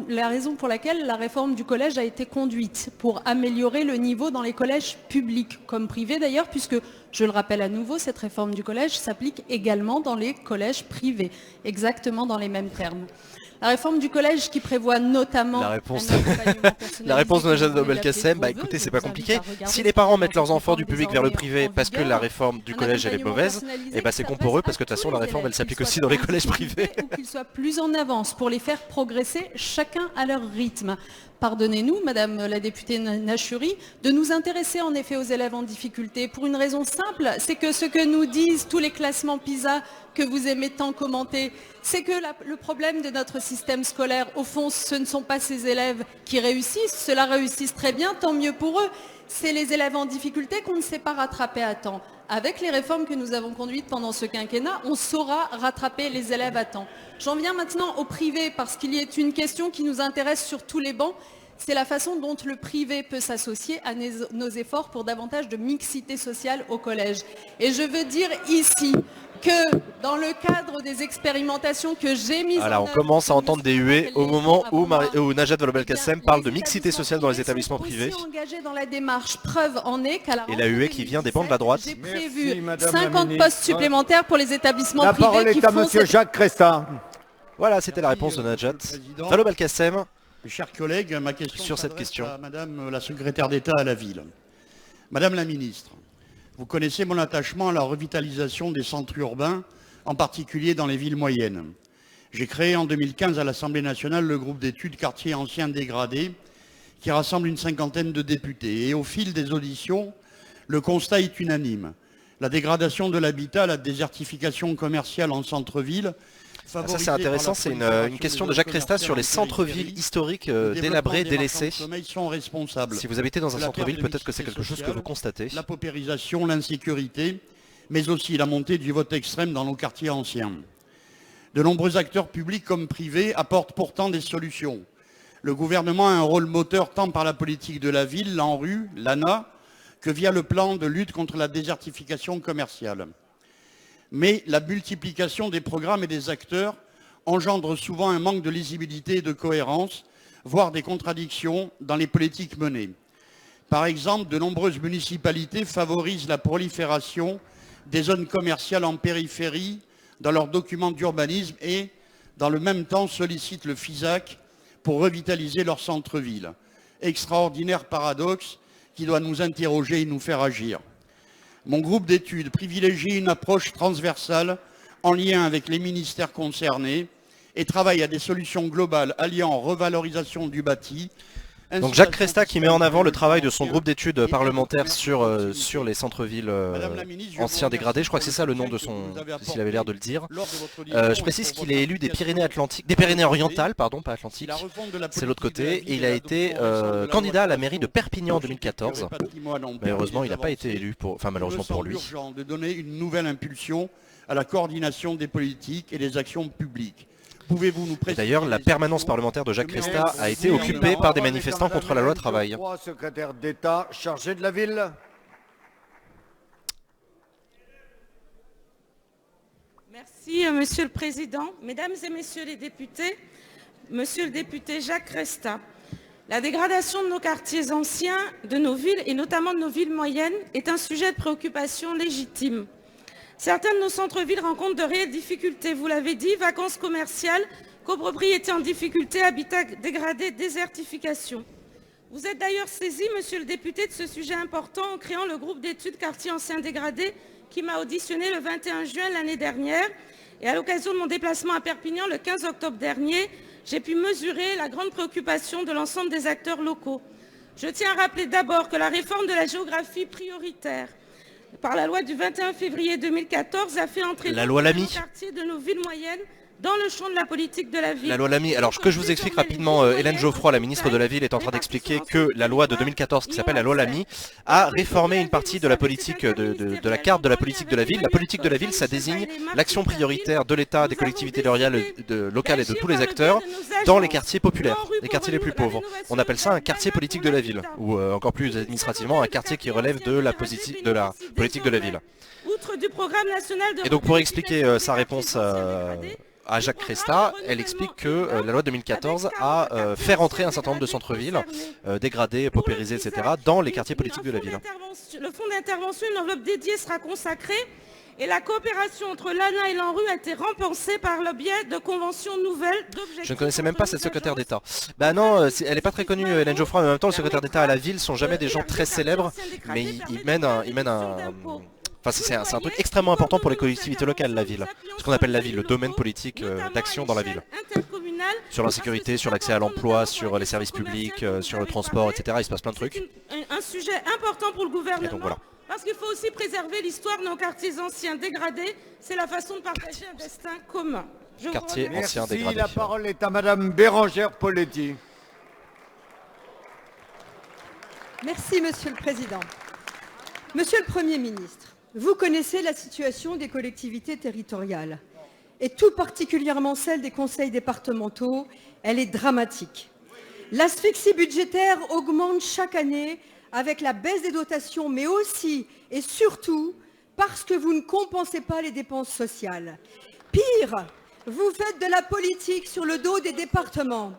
la raison pour laquelle la réforme du collège a été conduite, pour améliorer le niveau dans les collèges publics, comme privés d'ailleurs, puisque, je le rappelle à nouveau, cette réforme du collège s'applique également dans les collèges privés, exactement dans les mêmes termes. La réforme du collège qui prévoit notamment... La réponse de Najat Vallaud-Belkacem, bah écoutez, c'est pas compliqué. Si les parents mettent leurs enfants du public vers le privé parce que la réforme du collège elle est mauvaise, et bah c'est con pour eux parce que de toute façon la réforme elle s'applique aussi dans les collèges privés. Ou qu'ils soient plus en avance pour les faire progresser chacun à leur rythme. Pardonnez-nous, Madame la députée Nachuri, de nous intéresser en effet aux élèves en difficulté pour une raison simple, c'est que ce que nous disent tous les classements PISA que vous aimez tant commenter, c'est que le problème de notre système scolaire, au fond, ce ne sont pas ces élèves qui réussissent, ceux-là réussissent très bien, tant mieux pour eux. C'est les élèves en difficulté qu'on ne sait pas rattraper à temps. Avec les réformes que nous avons conduites pendant ce quinquennat, on saura rattraper les élèves à temps. J'en viens maintenant au privé, parce qu'il y a une question qui nous intéresse sur tous les bancs. C'est la façon dont le privé peut s'associer à nos efforts pour davantage de mixité sociale au collège. Et je veux dire ici que dans le cadre des expérimentations que j'ai mises en œuvre... On commence à entendre des huées au moment où Najat Vallaud-Belkacem parle de mixité sociale dans les établissements privés. Engagé dans la démarche, preuve en est qu'à la et la huée qui vient des bancs de la droite. J'ai prévu 50 postes supplémentaires pour les établissements privés. La parole est à monsieur Jacques Cresta. Voilà, c'était la réponse de Najat Vallaud-Belkacem. Mes chers collègues, ma question sur cette question à Madame la secrétaire d'État à la ville. Madame la ministre, vous connaissez mon attachement à la revitalisation des centres urbains, en particulier dans les villes moyennes. J'ai créé en 2015 à l'Assemblée nationale le groupe d'études quartiers anciens dégradés, qui rassemble une cinquantaine de députés. Et au fil des auditions, le constat est unanime. La dégradation de l'habitat, la désertification commerciale en centre-ville. Ça c'est intéressant, c'est une question de Jacques Cresta sur les centres-villes historiques délabrés, délaissés. Si vous habitez dans un centre-ville, peut-être que c'est quelque chose que vous constatez. La paupérisation, l'insécurité, mais aussi la montée du vote extrême dans nos quartiers anciens. De nombreux acteurs publics comme privés apportent pourtant des solutions. Le gouvernement a un rôle moteur tant par la politique de la ville, l'ANRU, l'ANA, que via le plan de lutte contre la désertification commerciale. Mais la multiplication des programmes et des acteurs engendre souvent un manque de lisibilité et de cohérence, voire des contradictions dans les politiques menées. Par exemple, de nombreuses municipalités favorisent la prolifération des zones commerciales en périphérie dans leurs documents d'urbanisme et, dans le même temps, sollicitent le FISAC pour revitaliser leur centre-ville. Extraordinaire paradoxe qui doit nous interroger et nous faire agir. Mon groupe d'études privilégie une approche transversale en lien avec les ministères concernés et travaille à des solutions globales alliant revalorisation du bâti. Donc Jacques Cresta qui met en avant le travail de son groupe d'études parlementaires sur les centres-villes anciens dégradés. Je crois que c'est ça le nom de son, s'il avait l'air de le dire. Je précise qu'il est élu des Pyrénées-Atlantiques, des Pyrénées-Orientales, pardon, pas Atlantiques, c'est l'autre côté. Et il a été candidat à la mairie de Perpignan en 2014. Malheureusement, il n'a pas été élu, malheureusement pour lui. Il est urgent de donner une nouvelle impulsion à la coordination des politiques et des actions publiques. D'ailleurs, la permanence parlementaire de Jacques Cresta a été occupée par des manifestants contre la loi travail. Secrétaire d'État chargé de la ville. Merci, Monsieur le Président. Mesdames et Messieurs les députés, Monsieur le député Jacques Cresta, la dégradation de nos quartiers anciens, de nos villes et notamment de nos villes moyennes est un sujet de préoccupation légitime. Certains de nos centres-villes rencontrent de réelles difficultés, vous l'avez dit, vacances commerciales, copropriété en difficulté, habitat dégradé, désertification. Vous êtes d'ailleurs saisi, monsieur le député, de ce sujet important en créant le groupe d'études quartiers anciens dégradés qui m'a auditionné le 21 juin l'année dernière. Et à l'occasion de mon déplacement à Perpignan le 15 octobre dernier, j'ai pu mesurer la grande préoccupation de l'ensemble des acteurs locaux. Je tiens à rappeler d'abord que la réforme de la géographie prioritaire par la loi du 21 février 2014 a fait entrer dans le quartier de nos villes moyennes dans le champ de la politique de la ville. La loi Lamy, alors que je vous explique rapidement, Hélène Geoffroy, la ministre de la Ville, est en train d'expliquer que la loi de 2014, qui s'appelle la loi Lamy, a réformé une partie de la politique, de la carte de la politique de la ville. La politique de la ville, ça désigne l'action prioritaire de l'État, des collectivités locales et de tous les acteurs dans les quartiers populaires, les quartiers les plus pauvres. On appelle ça un quartier politique de la ville, ou encore plus administrativement, un quartier qui relève de la politique de la ville. Outre du programme national de... Et donc pour expliquer sa réponse à Jacques Cresta, elle explique que la loi 2014 a fait rentrer un certain nombre de centres-villes, dégradés, paupérisés, etc., dans les quartiers politiques de la ville. Le fonds d'intervention, une enveloppe dédiée sera consacrée et la coopération entre l'ANA et l'ANRU a été remboursée par le biais de conventions nouvelles d'objectifs. Je ne connaissais même pas cette secrétaire d'État. Bah non, elle n'est pas très connue, Hélène Geoffroy, mais en même temps, le secrétaire d'État à la ville sont jamais des gens très célèbres, mais ils mènent un... Enfin, c'est un truc extrêmement important pour les collectivités locales, la ville. Ce qu'on appelle la ville, le domaine politique d'action dans la ville. Sur l'insécurité, sur l'accès à l'emploi, sur les services publics, sur le transport, etc. Il se passe plein de trucs. Un sujet important pour le gouvernement. Et donc voilà. Parce qu'il faut aussi préserver l'histoire de nos quartiers anciens dégradés. C'est la façon de partager un destin commun. Quartier ancien Merci, dégradé. la parole est à Madame Bérangère Poletti. Merci, Monsieur le Président. Monsieur le Premier ministre, vous connaissez la situation des collectivités territoriales, et tout particulièrement celle des conseils départementaux. Elle est dramatique. L'asphyxie budgétaire augmente chaque année avec la baisse des dotations, mais aussi et surtout parce que vous ne compensez pas les dépenses sociales. Pire, vous faites de la politique sur le dos des départements.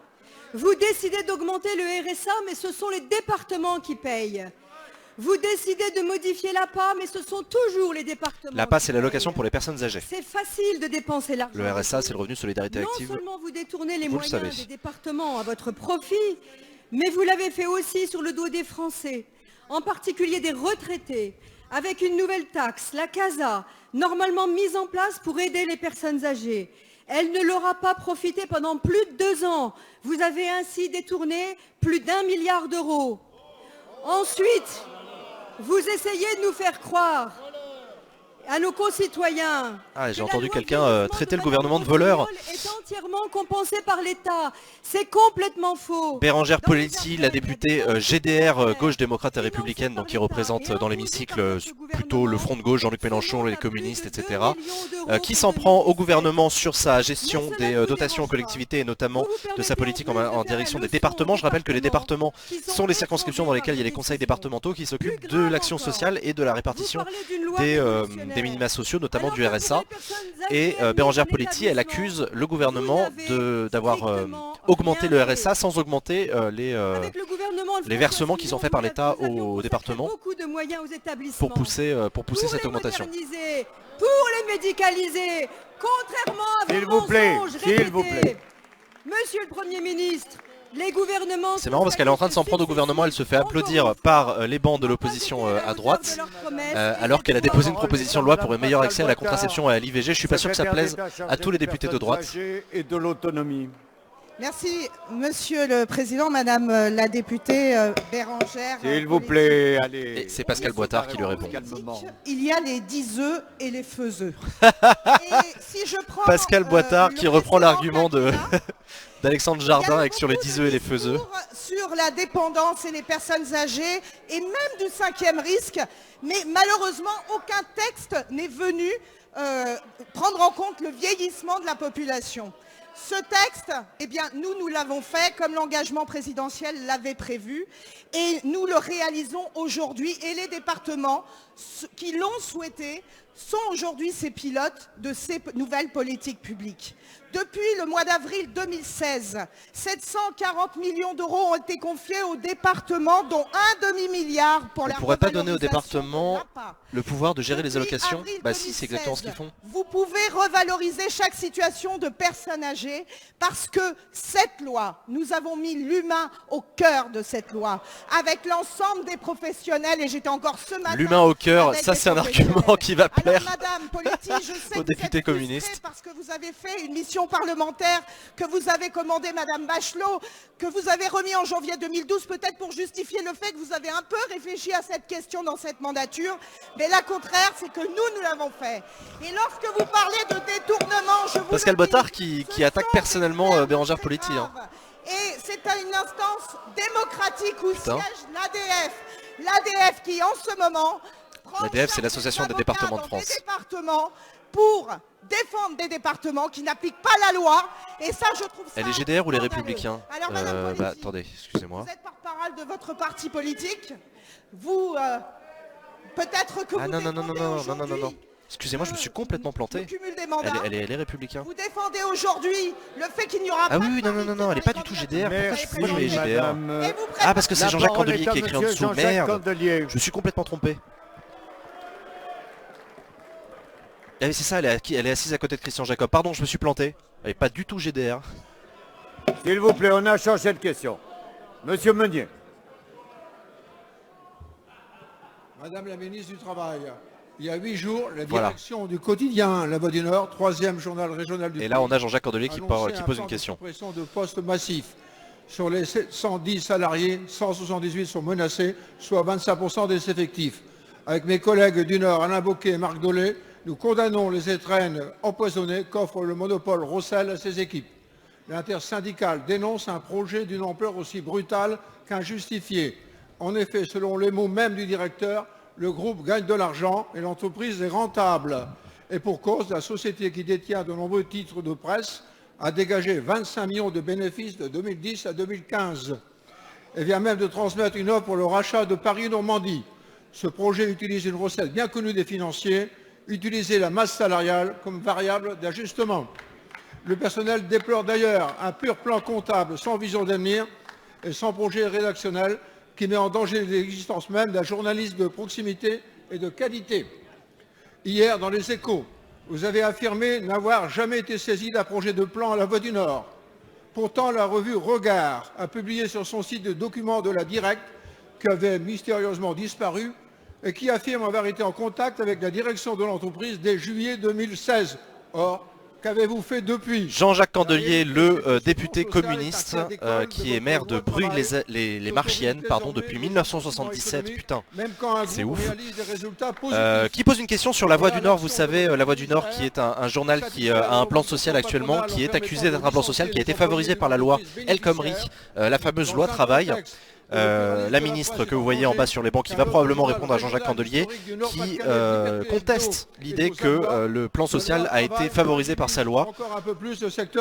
Vous décidez d'augmenter le RSA, mais ce sont les départements qui payent. Vous décidez de modifier l'APA, mais ce sont toujours les départements. L'APA, c'est l'allocation pour les personnes âgées. C'est facile de dépenser l'argent. Le RSA, c'est le revenu de solidarité active. Non seulement vous détournez les Vous le moyens savez. des départements à votre profit, mais vous l'avez fait aussi sur le dos des Français, en particulier des retraités, avec une nouvelle taxe, la CASA, normalement mise en place pour aider les personnes âgées. Elle ne leur a pas profité pendant plus de 2 ans. Vous avez ainsi détourné plus d'1 milliard d'euros. Ensuite, vous essayez de nous faire croire à nos concitoyens. Ah, j'ai entendu quelqu'un traiter le gouvernement de voleur. Est entièrement compensé par l'État. C'est complètement faux. Bérangère Poletti, la députée GDR, gauche démocrate et républicaine, donc qui représente dans l'hémicycle plutôt le front de gauche, Jean-Luc Mélenchon, les communistes, etc., qui s'en prend au gouvernement sur sa gestion des dotations aux collectivités et notamment de sa politique en direction des départements. Je rappelle que les départements sont les circonscriptions dans lesquelles il y a les conseils départementaux qui s'occupent de l'action sociale et de la répartition des minima sociaux, notamment du RSA. Et Bérangère Poletti, elle accuse le gouvernement d'avoir augmenté le RSA sans augmenter les versements qui sont faits par l'État aux départements pour pousser cette augmentation. Pour les médicaliser, contrairement à S'il vos vous plaît, mensonges s'il vous répétés. plaît. Monsieur le Premier ministre, les gouvernements... C'est marrant parce qu'elle est en train de s'en prendre au gouvernement, elle se fait applaudir par les bancs de l'opposition à droite, alors qu'elle a déposé une proposition de loi pour un meilleur accès à la contraception et à l'IVG. Je suis pas sûr que ça plaise à tous les députés de droite. Et de l'autonomie. Merci, Monsieur le Président, Madame la députée Bérangère. S'il vous plaît, allez. Et c'est Pascal Boitard qui lui répond. Il y a les 10 œufs et les feux œufs. Et si je prends, Pascal Boitard qui reprend l'argument d'Alexandre Jardin avec sur les 10 œufs et les feux œufs. sur la dépendance et les personnes âgées et même du 5e risque, mais malheureusement aucun texte n'est venu prendre en compte le vieillissement de la population. Ce texte, eh bien, nous l'avons fait comme l'engagement présidentiel l'avait prévu et nous le réalisons aujourd'hui et les départements qui l'ont souhaité sont aujourd'hui ces pilotes de ces nouvelles politiques publiques. Depuis le mois d'avril 2016, 740 millions d'euros ont été confiés aux départements, dont un demi-milliard pour la On ne pourrait pas donner aux revalorisation départements de l'APA. le pouvoir de gérer les allocations? Avril Bah si, c'est exactement ce 2016, qu'ils font. Vous pouvez revaloriser chaque situation de personnes âgées parce que cette loi, nous avons mis l'humain au cœur de cette loi, avec l'ensemble des professionnels, et j'étais encore ce matin... L'humain au cœur, avec ça les c'est un professionnels. argument qui va plaire Alors, Madame Poletti, je sais aux que vous êtes députés frustrée communistes. parce que vous avez fait une mission commission parlementaire que vous avez commandée, Madame Bachelot, que vous avez remis en janvier 2012, peut-être pour justifier le fait que vous avez un peu réfléchi à cette question dans cette mandature, mais la contraire, c'est que nous l'avons fait. Et lorsque vous parlez de détournement, je vous Pascal le dis, Bottard qui attaque personnellement Bérangère Poletti. Hein. et c'est à une instance démocratique où Putain. siège l'ADF. L'ADF qui, en ce moment, prend L'ADF, c'est l'Association des départements de des France. départements pour défendre des départements qui n'appliquent pas la loi. Et ça, je trouve ça... Elle est GDR ou les Républicains Alors, Madame Poletti, attendez, excusez-moi. vous êtes porte-parole de votre parti politique. Vous, peut-être que Ah vous non, non, non, non, non, non, non, non, non. défendez Excusez-moi, je me suis complètement planté. cumul des mandats. Elle est républicain. Vous défendez aujourd'hui le fait qu'il n'y aura Ah pas oui, non, non, non, non, elle est pas du tout GDR. Pourquoi je mets GDR madame. Ah, parce que c'est La Jean-Jacques parole Candelier est à qui est écrit en monsieur dessous. Jean-Jacques Merde, Candelier. je me suis complètement trompé. Ah oui, c'est ça, elle est assise à côté de Christian Jacob. Pardon, je me suis planté. Elle est pas du tout GDR. S'il vous plaît, on a changé de question. Monsieur Meunier. Madame la ministre du Travail, il y a 8 jours, la Voilà. direction du quotidien La Voix du Nord, 3e journal régional du Et là, pays, on a Jean-Jacques Candelier qui annonçait un pose plan une de question. suppression de postes massifs. Sur les 110 salariés, 178 sont menacés, soit 25% des effectifs. Avec mes collègues du Nord, Alain Bocquet et Marc Dolé, nous condamnons les étrennes empoisonnées qu'offre le monopole Rossel à ses équipes. L'intersyndicale dénonce un projet d'une ampleur aussi brutale qu'injustifiée. En effet, selon les mots même du directeur, le groupe gagne de l'argent et l'entreprise est rentable. Et pour cause, la société qui détient de nombreux titres de presse a dégagé 25 millions de bénéfices de 2010 à 2015 et vient même de transmettre une offre pour le rachat de Paris-Normandie. Ce projet utilise une recette bien connue des financiers, utiliser la masse salariale comme variable d'ajustement. Le personnel déplore d'ailleurs un pur plan comptable sans vision d'avenir et sans projet rédactionnel qui met en danger l'existence même d'un journaliste de proximité et de qualité. Hier, dans les Échos, vous avez affirmé n'avoir jamais été saisi d'un projet de plan à la Voix du Nord. Pourtant, la revue Regard a publié sur son site de documents de la Directe, qui avait mystérieusement disparu, et qui affirme avoir été en contact avec la direction de l'entreprise dès juillet 2016. Or, qu'avez-vous fait depuis? Jean-Jacques Candelier, le député communiste qui est maire de Bruy-les-Marchiennes depuis 1977, putain, c'est ouf. Qui pose une question sur La Voix du Nord. Vous savez, La Voix du Nord qui est un journal qui a un plan social actuellement, qui est accusé d'être un plan social, qui a été favorisé par la loi El Khomri, la fameuse loi travail. La ministre que vous voyez en bas sur les bancs qui va probablement répondre à Jean-Jacques Candelier qui conteste l'idée que le plan social a été favorisé par sa loi.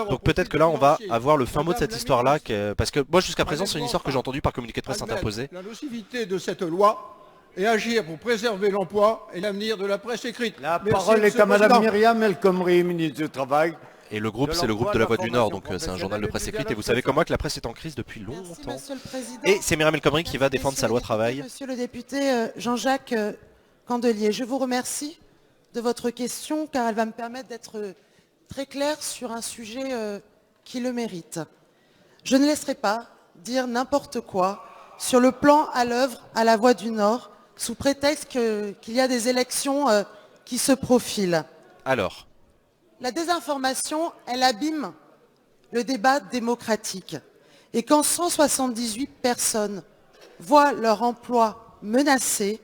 Donc peut-être que là on va avoir le fin mot de cette histoire là parce que moi jusqu'à présent c'est une histoire que j'ai entendue par communiqué de presse interposé. La nocivité de cette loi et agir pour préserver l'emploi et l'avenir de la presse écrite. La parole est à Madame Myriam El Khomri, ministre du Travail. Et le groupe, c'est le groupe de La Voix du Nord, donc c'est un journal de presse écrite. Et vous savez comme moi que la presse est en crise depuis longtemps. Et c'est Myriam El Khomri qui va défendre sa loi travail. Monsieur le député Jean-Jacques Candelier, je vous remercie de votre question car elle va me permettre d'être très claire sur un sujet qui le mérite. Je ne laisserai pas dire n'importe quoi sur le plan à l'œuvre à La Voix du Nord sous prétexte qu'il y a des élections qui se profilent. Alors, la désinformation, elle abîme le débat démocratique. Et quand 178 personnes voient leur emploi menacé,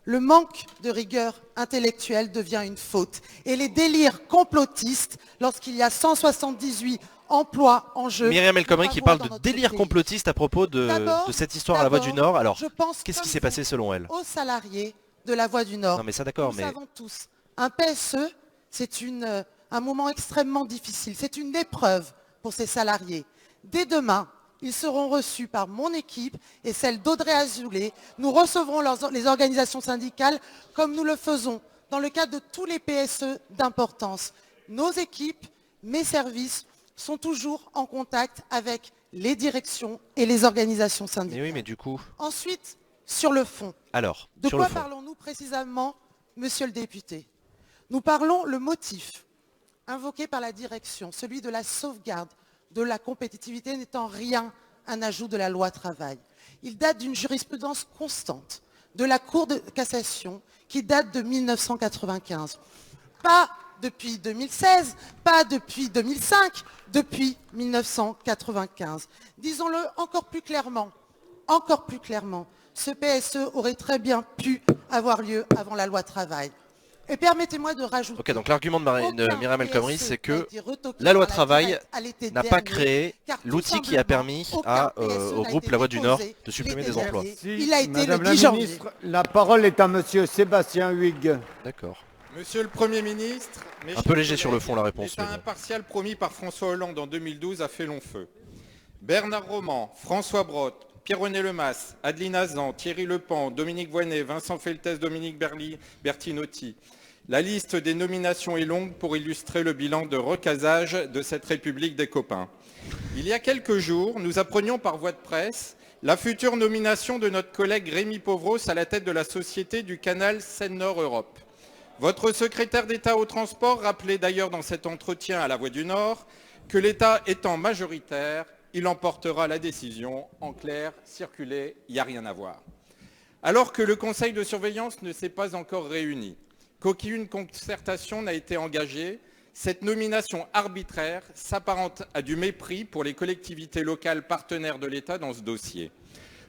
le manque de rigueur intellectuelle devient une faute. Et les délires complotistes, lorsqu'il y a 178 emplois en jeu... Myriam El Khomri qui parle de délire complotiste à propos de cette histoire à La Voix du Nord. Alors, qu'est-ce qui s'est passé selon elle? Aux salariés de La Voix du Nord. Non mais ça d'accord, mais... Nous savons tous, un PSE, c'est un moment extrêmement difficile. C'est une épreuve pour ces salariés. Dès demain, ils seront reçus par mon équipe et celle d'Audrey Azoulay. Nous recevrons les organisations syndicales comme nous le faisons dans le cadre de tous les PSE d'importance. Nos équipes, mes services, sont toujours en contact avec les directions et les organisations syndicales. Mais oui, mais du coup... Ensuite, sur le fond. Alors, de sur quoi le fond. parlons-nous précisément, monsieur le député? Nous parlons le motif invoqué par la direction, celui de la sauvegarde de la compétitivité n'étant rien un ajout de la loi travail. Il date d'une jurisprudence constante de la Cour de cassation qui date de 1995. Pas depuis 2016, pas depuis 2005, depuis 1995. Disons-le encore plus clairement, ce PSE aurait très bien pu avoir lieu avant la loi travail. Et permettez-moi de rajouter... Ok, donc l'argument de Myriam El Khomri, c'est que la loi travail n'a pas créé l'outil qui a permis au groupe La Voix du Nord de supprimer des emplois. Il a été Madame le la 10 janvier. ministre, la parole est à monsieur Sébastien Huyghe. D'accord. Monsieur le Premier ministre, Un peu léger sur le fond la réponse. l'État impartial promis par François Hollande en 2012 a fait long feu. Bernard Roman, François Brotte, Pierre-René Lemas, Adeline Hazan, Thierry Lepan, Dominique Voynet, Vincent Feltès, Dominique Bertinotti. La liste des nominations est longue pour illustrer le bilan de recasage de cette République des copains. Il y a quelques jours, nous apprenions par voie de presse la future nomination de notre collègue Rémi Pauvros à la tête de la société du canal Seine-Nord Europe. Votre secrétaire d'État au transport rappelait d'ailleurs dans cet entretien à La Voix du Nord que l'État étant majoritaire, il emportera la décision. En clair, circuler, il n'y a rien à voir. Alors que le conseil de surveillance ne s'est pas encore réuni, qu'aucune concertation n'a été engagée, cette nomination arbitraire s'apparente à du mépris pour les collectivités locales partenaires de l'État dans ce dossier.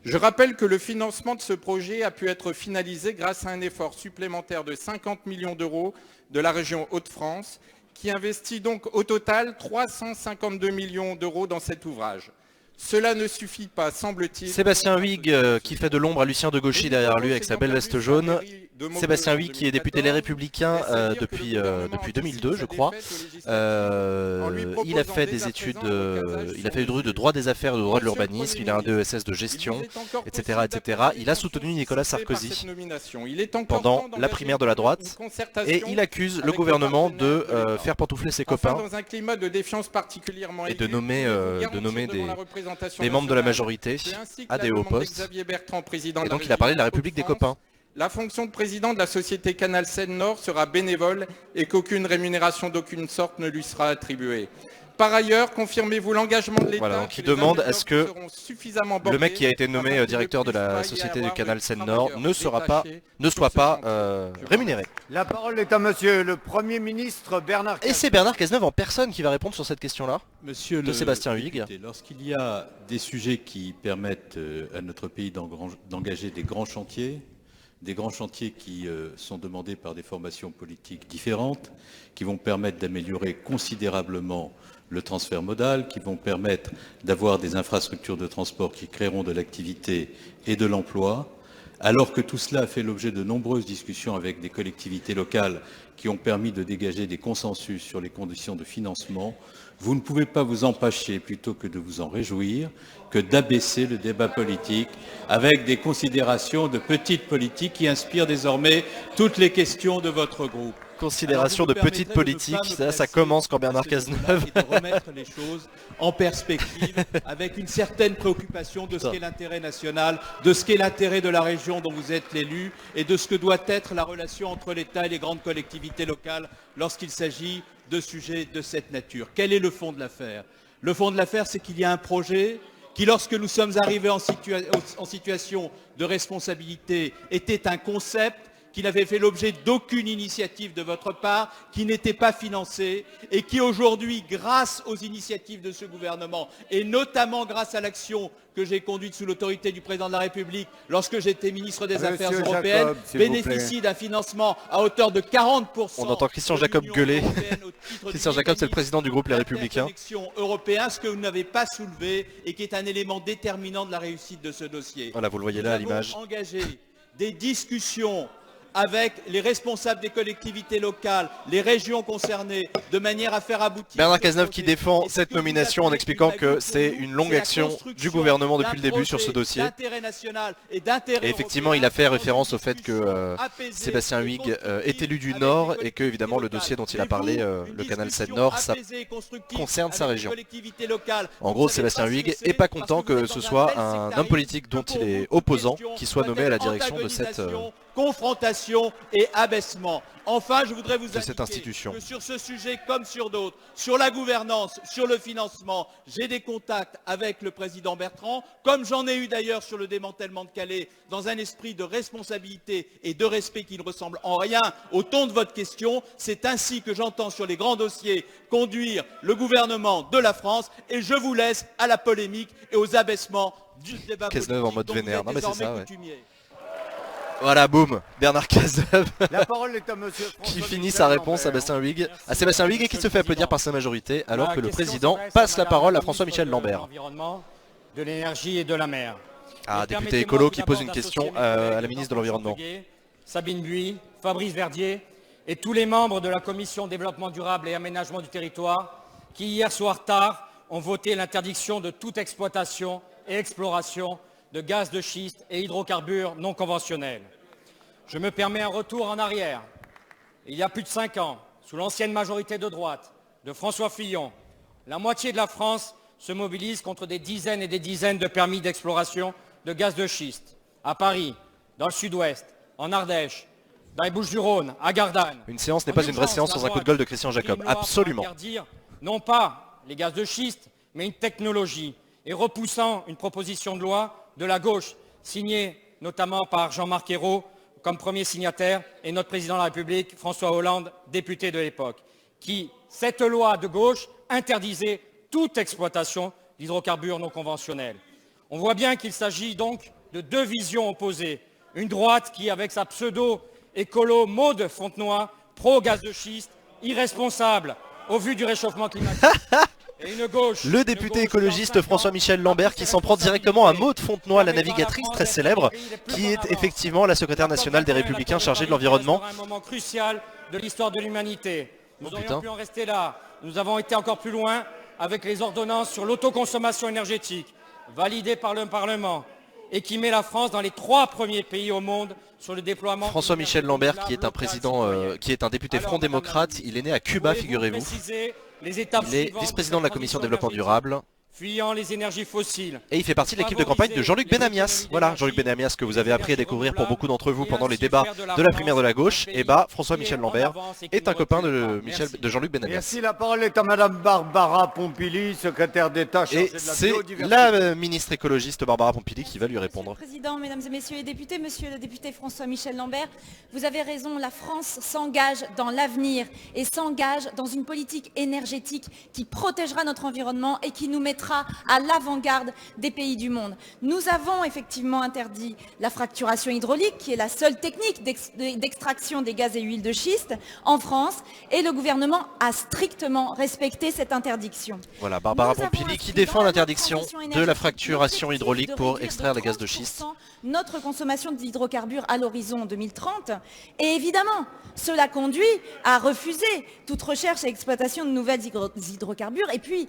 Je rappelle que le financement de ce projet a pu être finalisé grâce à un effort supplémentaire de 50 millions d'euros de la région Hauts-de-France, qui investit donc au total 352 millions d'euros dans cet ouvrage. Cela ne suffit pas, semble-t-il. Sébastien Huyghe qui fait de l'ombre à Lucien de Gauchy derrière lui avec sa belle veste jaune. Sébastien Huyghe qui est député Les Républicains depuis 2002 je crois. Il a fait des études, il a fait de droit des affaires, de droit de l'urbanisme, il a un DESS de gestion, etc., etc. Il a soutenu Nicolas Sarkozy pendant la primaire de la droite et il accuse le gouvernement de faire pantoufler ses copains et de nommer des membres de la majorité à des hauts postes. Et donc il a parlé de la République des copains. La fonction de président de la société Canal Seine-Nord sera bénévole et qu'aucune rémunération d'aucune sorte ne lui sera attribuée. Par ailleurs, confirmez-vous l'engagement de l'État... Voilà, donc il demande à ce que le mec qui a été nommé directeur de la société du Canal Seine-Nord ne soit pas rémunéré. La parole est à monsieur le Premier ministre Bernard Cazeneuve. Et c'est Bernard Cazeneuve en personne qui va répondre sur cette question-là, Monsieur de Sébastien Huyghe. Lorsqu'il y a des sujets qui permettent à notre pays d'engager des grands chantiers qui sont demandés par des formations politiques différentes, qui vont permettre d'améliorer considérablement le transfert modal, qui vont permettre d'avoir des infrastructures de transport qui créeront de l'activité et de l'emploi, alors que tout cela a fait l'objet de nombreuses discussions avec des collectivités locales qui ont permis de dégager des consensus sur les conditions de financement, vous ne pouvez pas vous empêcher, plutôt que de vous en réjouir, que d'abaisser le débat politique avec des considérations de petite politique qui inspirent désormais toutes les questions de votre groupe. Considération de petite politique, ça commence quand Bernard Cazeneuve... de remettre les choses en perspective avec une certaine préoccupation de ce qu'est l'intérêt national, de ce qu'est l'intérêt de la région dont vous êtes l'élu et de ce que doit être la relation entre l'État et les grandes collectivités locales lorsqu'il s'agit de sujets de cette nature. Quel est le fond de l'affaire? Le fond de l'affaire, c'est qu'il y a un projet qui, lorsque nous sommes arrivés en situation de responsabilité, était un concept qui n'avait fait l'objet d'aucune initiative de votre part, qui n'était pas financé et qui aujourd'hui, grâce aux initiatives de ce gouvernement et notamment grâce à l'action que j'ai conduite sous l'autorité du Président de la République lorsque j'étais ministre des Affaires européennes, bénéficie d'un financement à hauteur de 40%. On entend Christian Jacob gueuler. Christian Jacob, c'est le président du groupe Les Républicains. Européen, ce que vous n'avez pas soulevé et qui est un élément déterminant de la réussite de ce dossier. Voilà, vous le voyez là à l'image. Nous avons engagé des discussions avec les responsables des collectivités locales, les régions concernées, de manière à faire aboutir... Bernard Cazeneuve qui défend cette nomination en expliquant que c'est une longue action du gouvernement depuis le début sur ce dossier. Et effectivement, il a fait référence au fait que Sébastien Huyghe est élu du Nord et que, évidemment, le dossier dont il a parlé, le canal Seine-Nord, ça concerne sa région. En gros, Sébastien Huyghe n'est pas content que ce soit un homme politique dont il est opposant qui soit nommé à la direction de cette... confrontation et abaissement. Enfin, je voudrais vous de cette indiquer institution. que sur ce sujet comme sur d'autres, sur la gouvernance, sur le financement, j'ai des contacts avec le président Bertrand, comme j'en ai eu d'ailleurs sur le démantèlement de Calais, dans un esprit de responsabilité et de respect qui ne ressemble en rien au ton de votre question. C'est ainsi que j'entends sur les grands dossiers conduire le gouvernement de la France, et je vous laisse à la polémique et aux abaissements du débat politique Cazeneuve en mode dont vous vénère. êtes Non mais c'est désormais ça, ouais. coutumier. Voilà, boum, Bernard Cazeneuve La parole est à monsieur qui François finit Michel sa réponse à Lambert. Sébastien Huyghe, et qui se fait applaudir par sa majorité, alors Ma que le question président s'adresse passe la Madame parole à la François-Michel ministre de Lambert. l'Environnement, de l'énergie et de la mer. Ah, Et député permettez-moi écolo tout qui pose d'abord une question d'associer mes collègues à la ministre de l'Environnement. Champiguet, Sabine Buis, Fabrice Verdier et tous les membres de la Commission développement durable et aménagement du territoire qui, hier soir tard, ont voté l'interdiction de toute exploitation et exploration de gaz de schiste et hydrocarbures non conventionnels. Je me permets un retour en arrière. Il y a plus de 5 ans, sous l'ancienne majorité de droite, de François Fillon, la moitié de la France se mobilise contre des dizaines et des dizaines de permis d'exploration de gaz de schiste. À Paris, dans le sud-ouest, en Ardèche, dans les Bouches-du-Rhône, à Gardanne. Une séance n'est pas une vraie séance sans un coup de gueule de Christian Jacob. Absolument. Interdire, non pas les gaz de schiste, mais une technologie, et repoussant une proposition de loi de la gauche, signée notamment par Jean-Marc Ayrault, comme premier signataire, et notre président de la République, François Hollande, député de l'époque, qui, cette loi de gauche, interdisait toute exploitation d'hydrocarbures non conventionnels. On voit bien qu'il s'agit donc de deux visions opposées. Une droite qui, avec sa pseudo-écolo Maude Fontenoy, pro-gaz de schiste, irresponsable au vu du réchauffement climatique. Et une gauche, Le député écologiste François-Michel Lambert qui s'en prend directement à Maude Fontenoy, la navigatrice très célèbre, qui est effectivement la secrétaire nationale des Républicains chargée de l'environnement. un moment crucial de l'histoire de l'humanité. Nous Oh, aurions putain. pu en rester là. Nous avons été encore plus loin avec les ordonnances sur l'autoconsommation énergétique, validées par le Parlement, et qui met la France dans les 3 premiers pays au monde sur le déploiement... François-Michel Lambert qui est un président, qui est un député Front démocrate, il est né à Cuba, figurez-vous. Les étapes Il est suivantes vice-président de la Commission transition développement durable. Fuyant les énergies fossiles. Et il fait partie de l'équipe de campagne de Jean-Luc Benamias. Voilà, Jean-Luc Benamias que vous avez appris à découvrir pour beaucoup d'entre vous pendant les débats de la primaire de la gauche. Et bah, François-Michel Lambert est un copain de Jean-Luc Benamias. Merci, la parole est à madame Barbara Pompili, secrétaire d'État chargée Et de la c'est biodiversité. la ministre écologiste Barbara Pompili qui va lui répondre. Président, mesdames et messieurs les députés, monsieur le député François-Michel Lambert, vous avez raison, la France s'engage dans l'avenir et s'engage dans une politique énergétique qui protégera notre environnement et qui nous mettra à l'avant-garde des pays du monde. Nous avons effectivement interdit la fracturation hydraulique, qui est la seule technique d'extraction des gaz et huiles de schiste en France, et le gouvernement a strictement respecté cette interdiction. Voilà, Barbara Pompili qui défend l'interdiction de la fracturation hydraulique pour extraire les gaz de schiste. Notre consommation d'hydrocarbures à l'horizon 2030. Et évidemment, cela conduit à refuser toute recherche et exploitation de nouvelles hydrocarbures. Et puis,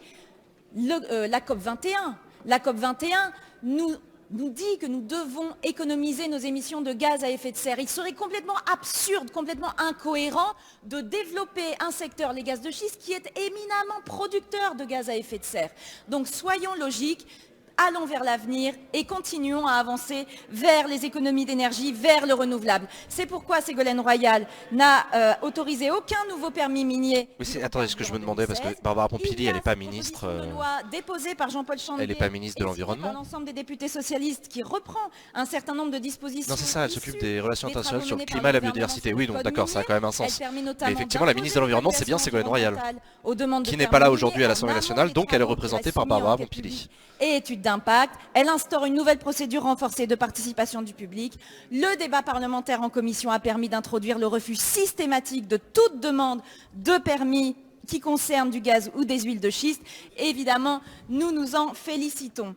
la COP21. La COP21 nous dit que nous devons économiser nos émissions de gaz à effet de serre. Il serait complètement absurde, complètement incohérent de développer un secteur, les gaz de schiste, qui est éminemment producteur de gaz à effet de serre. Donc soyons logiques. Allons vers l'avenir et continuons à avancer vers les économies d'énergie, vers le renouvelable. C'est pourquoi Ségolène Royal n'a autorisé aucun nouveau permis minier. Oui, attendez, ce que je me demandais, parce que Barbara Pompili, elle n'est pas ministre. Loi déposée par Jean-Paul Chandier. Elle n'est pas ministre de et l'Environnement. par l'ensemble des députés socialistes qui reprend un certain nombre de dispositions. Non, c'est ça, elle s'occupe des relations des internationales travaux sur le menés par climat et la le gouvernement biodiversité. sur Oui, le donc code d'accord, ça a minier. quand même un sens. Elle permet Mais notamment effectivement, la ministre de l'Environnement, c'est bien Ségolène Royal, aux demandes de qui n'est pas là permis aujourd'hui à miniers l'Assemblée en nationale, amont donc des elle est travaux représentée qu'elle par a soumis en Barbara enquête Pompili. publique et études d'impact. Elle instaure une nouvelle procédure renforcée de participation du public. Le débat parlementaire en commission a permis d'introduire le refus systématique de toute demande de permis qui concerne du gaz ou des huiles de schiste. Évidemment, nous nous en félicitons.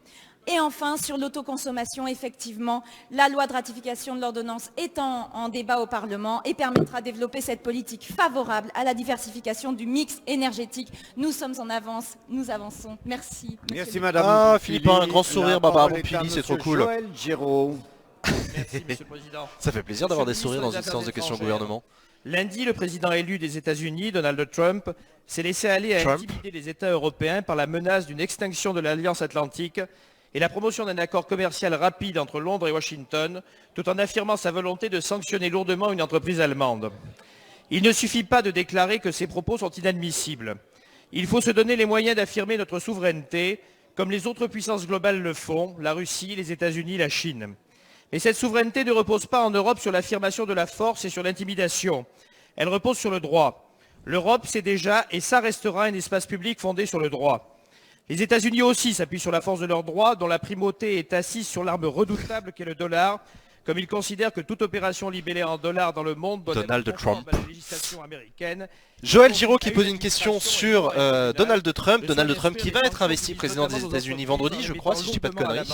Et enfin, sur l'autoconsommation, effectivement, la loi de ratification de l'ordonnance est en débat au Parlement et permettra de développer cette politique favorable à la diversification du mix énergétique. Nous sommes en avance, nous avançons. Merci. Merci madame. Ah, Philippe, un grand La sourire, Barbara parole est à Pompili, c'est trop monsieur cool. Joël Giraud. Merci, Monsieur le Président. Ça fait plaisir d'avoir des Monsieur le sourires dans ministre une séance de questions au Affaires gouvernement. Lundi, le président élu des États-Unis, Donald Trump, s'est laissé aller à intimider les États européens par la menace d'une extinction de l'Alliance Atlantique et la promotion d'un accord commercial rapide entre Londres et Washington, tout en affirmant sa volonté de sanctionner lourdement une entreprise allemande. Il ne suffit pas de déclarer que ces propos sont inadmissibles. Il faut se donner les moyens d'affirmer notre souveraineté, comme les autres puissances globales le font, la Russie, les États-Unis, la Chine. Mais cette souveraineté ne repose pas en Europe sur l'affirmation de la force et sur l'intimidation. Elle repose sur le droit. L'Europe, c'est déjà et ça restera un espace public fondé sur le droit. Les États-Unis aussi s'appuient sur la force de leur droit, dont la primauté est assise sur l'arme redoutable qu'est le dollar, comme ils considèrent que toute opération libellée en dollars dans le monde doit Donald être Trump. conforme à la législation américaine. Joël Giraud qui pose une question sur Donald Trump. Donald Trump qui va être investi président des États-Unis vendredi, je crois, si je dis pas de conneries,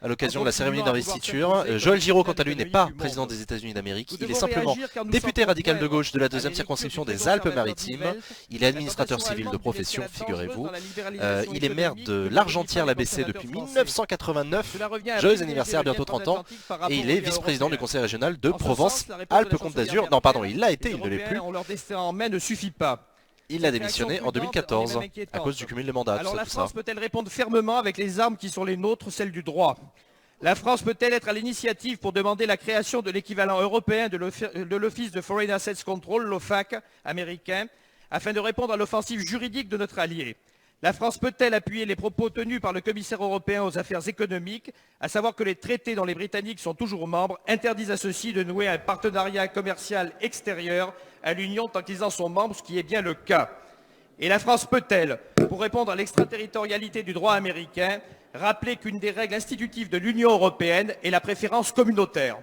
à l'occasion de la cérémonie d'investiture. Joël Giraud, quant à lui, n'est pas président des États-Unis d'Amérique. Il est simplement député radical de gauche de la 2e circonscription des Alpes-Maritimes. Il est administrateur civil de profession, figurez-vous. Il est maire de l'Argentière-la-Bessée depuis 1989. Joyeux anniversaire, bientôt 30 ans. Et il est vice-président du conseil régional de Provence-Alpes-Côte d'Azur. Non, pardon, il l'a été, il ne l'est plus. Pas. Il a démissionné en 2014 à cause du cumul des mandats. Alors la tout France ça. peut-elle répondre fermement avec les armes qui sont les nôtres, celles du droit? La France peut-elle être à l'initiative pour demander la création de l'équivalent européen de l'Office de Foreign Assets Control, l'OFAC, américain, afin de répondre à l'offensive juridique de notre allié? La France peut-elle appuyer les propos tenus par le commissaire européen aux affaires économiques, à savoir que les traités dont les Britanniques sont toujours membres interdisent à ceux-ci de nouer un partenariat commercial extérieur à l'Union tant qu'ils en sont membres, ce qui est bien le cas? Et la France peut-elle, pour répondre à l'extraterritorialité du droit américain, rappeler qu'une des règles institutives de l'Union européenne est la préférence communautaire?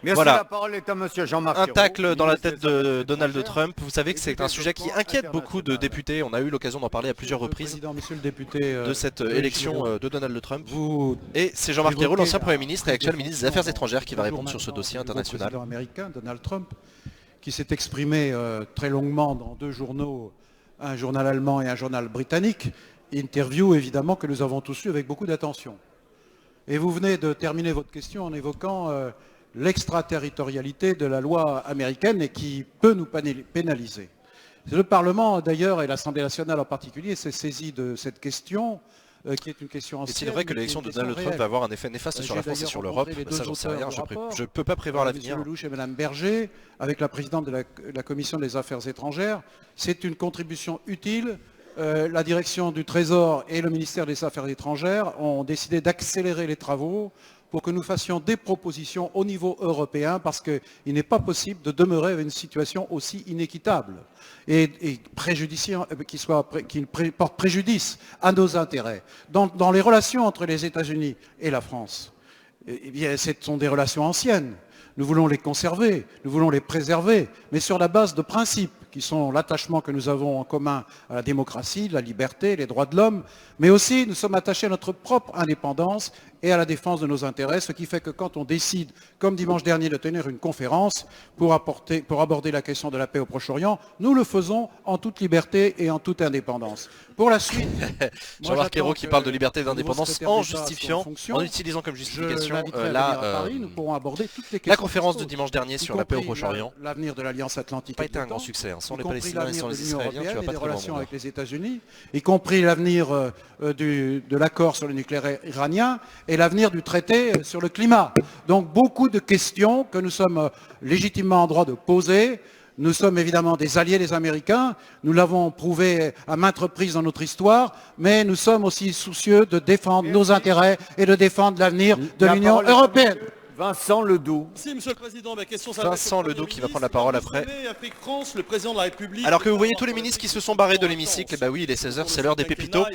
Merci, Voilà. la parole est à monsieur Jean-Marc Un Ayrault, tacle dans la ministre tête des de Affaires Donald étrangères. Trump. Vous savez que c'est un sujet qui inquiète beaucoup de députés. On a eu l'occasion d'en parler à plusieurs reprises Monsieur le député, de cette Joël élection Giraud. de Donald Trump. Vous Et c'est Jean-Marc Ayrault, évoquez l'ancien Premier la ministre et actuel ministre des Affaires étrangères, qui va Bonjour répondre sur ce maintenant dossier du nouveau international. président américain, Donald Trump, qui s'est exprimé très longuement dans 2 journaux, un journal allemand et un journal britannique. Interview évidemment que nous avons tous lu avec beaucoup d'attention. Et vous venez de terminer votre question en évoquant l'extraterritorialité de la loi américaine et qui peut nous pénaliser. Le Parlement d'ailleurs et l'Assemblée nationale en particulier s'est saisi de cette question qui est une question Et ancienne. c'est vrai que l'élection de Donald Trump va avoir un effet néfaste sur la France et sur l'Europe. Ça, j'en sais rien. Je ne peux pas prévoir l'avenir. M. Lelouch et Mme Berger, avec la présidente de la Commission des Affaires étrangères, c'est une contribution utile. La direction du Trésor et le ministère des Affaires étrangères ont décidé d'accélérer les travaux pour que nous fassions des propositions au niveau européen, parce qu'il n'est pas possible de demeurer avec une situation aussi inéquitable et qui porte préjudice à nos intérêts. Dans les relations entre les États-Unis et la France, eh bien, ce sont des relations anciennes. Nous voulons les conserver, nous voulons les préserver, mais sur la base de principes qui sont l'attachement que nous avons en commun à la démocratie, la liberté, les droits de l'homme, mais aussi nous sommes attachés à notre propre indépendance et à la défense de nos intérêts, ce qui fait que quand on décide, comme dimanche dernier, de tenir une conférence pour aborder la question de la paix au Proche-Orient, nous le faisons en toute liberté et en toute indépendance. Pour la suite, Jean-Marc Ayrault qui parle de liberté et d'indépendance en justifiant, en utilisant comme justification la conférence de dimanche dernier sur la paix au Proche-Orient. L'avenir de l'Alliance Atlantique n'a pas été un grand succès. Sans les Palestiniens et sans les Israéliens, tu vas pas des très loin. relations avec les États-Unis, y compris l'avenir de l'accord sur le nucléaire iranien et l'avenir du traité sur le climat. Donc beaucoup de questions que nous sommes légitimement en droit de poser. Nous sommes évidemment des alliés des Américains, nous l'avons prouvé à maintes reprises dans notre histoire, mais nous sommes aussi soucieux de défendre nos intérêts et de défendre l'avenir de l'Union européenne. Vincent Ledoux. Merci, Monsieur le Président. Ma question Vincent Ledoux qui va prendre la parole après. France, le président de la République. Alors que vous voyez tous les ministres qui se sont barrés de l'hémicycle, bah oui, il est 16h, c'est l'heure des pépitos.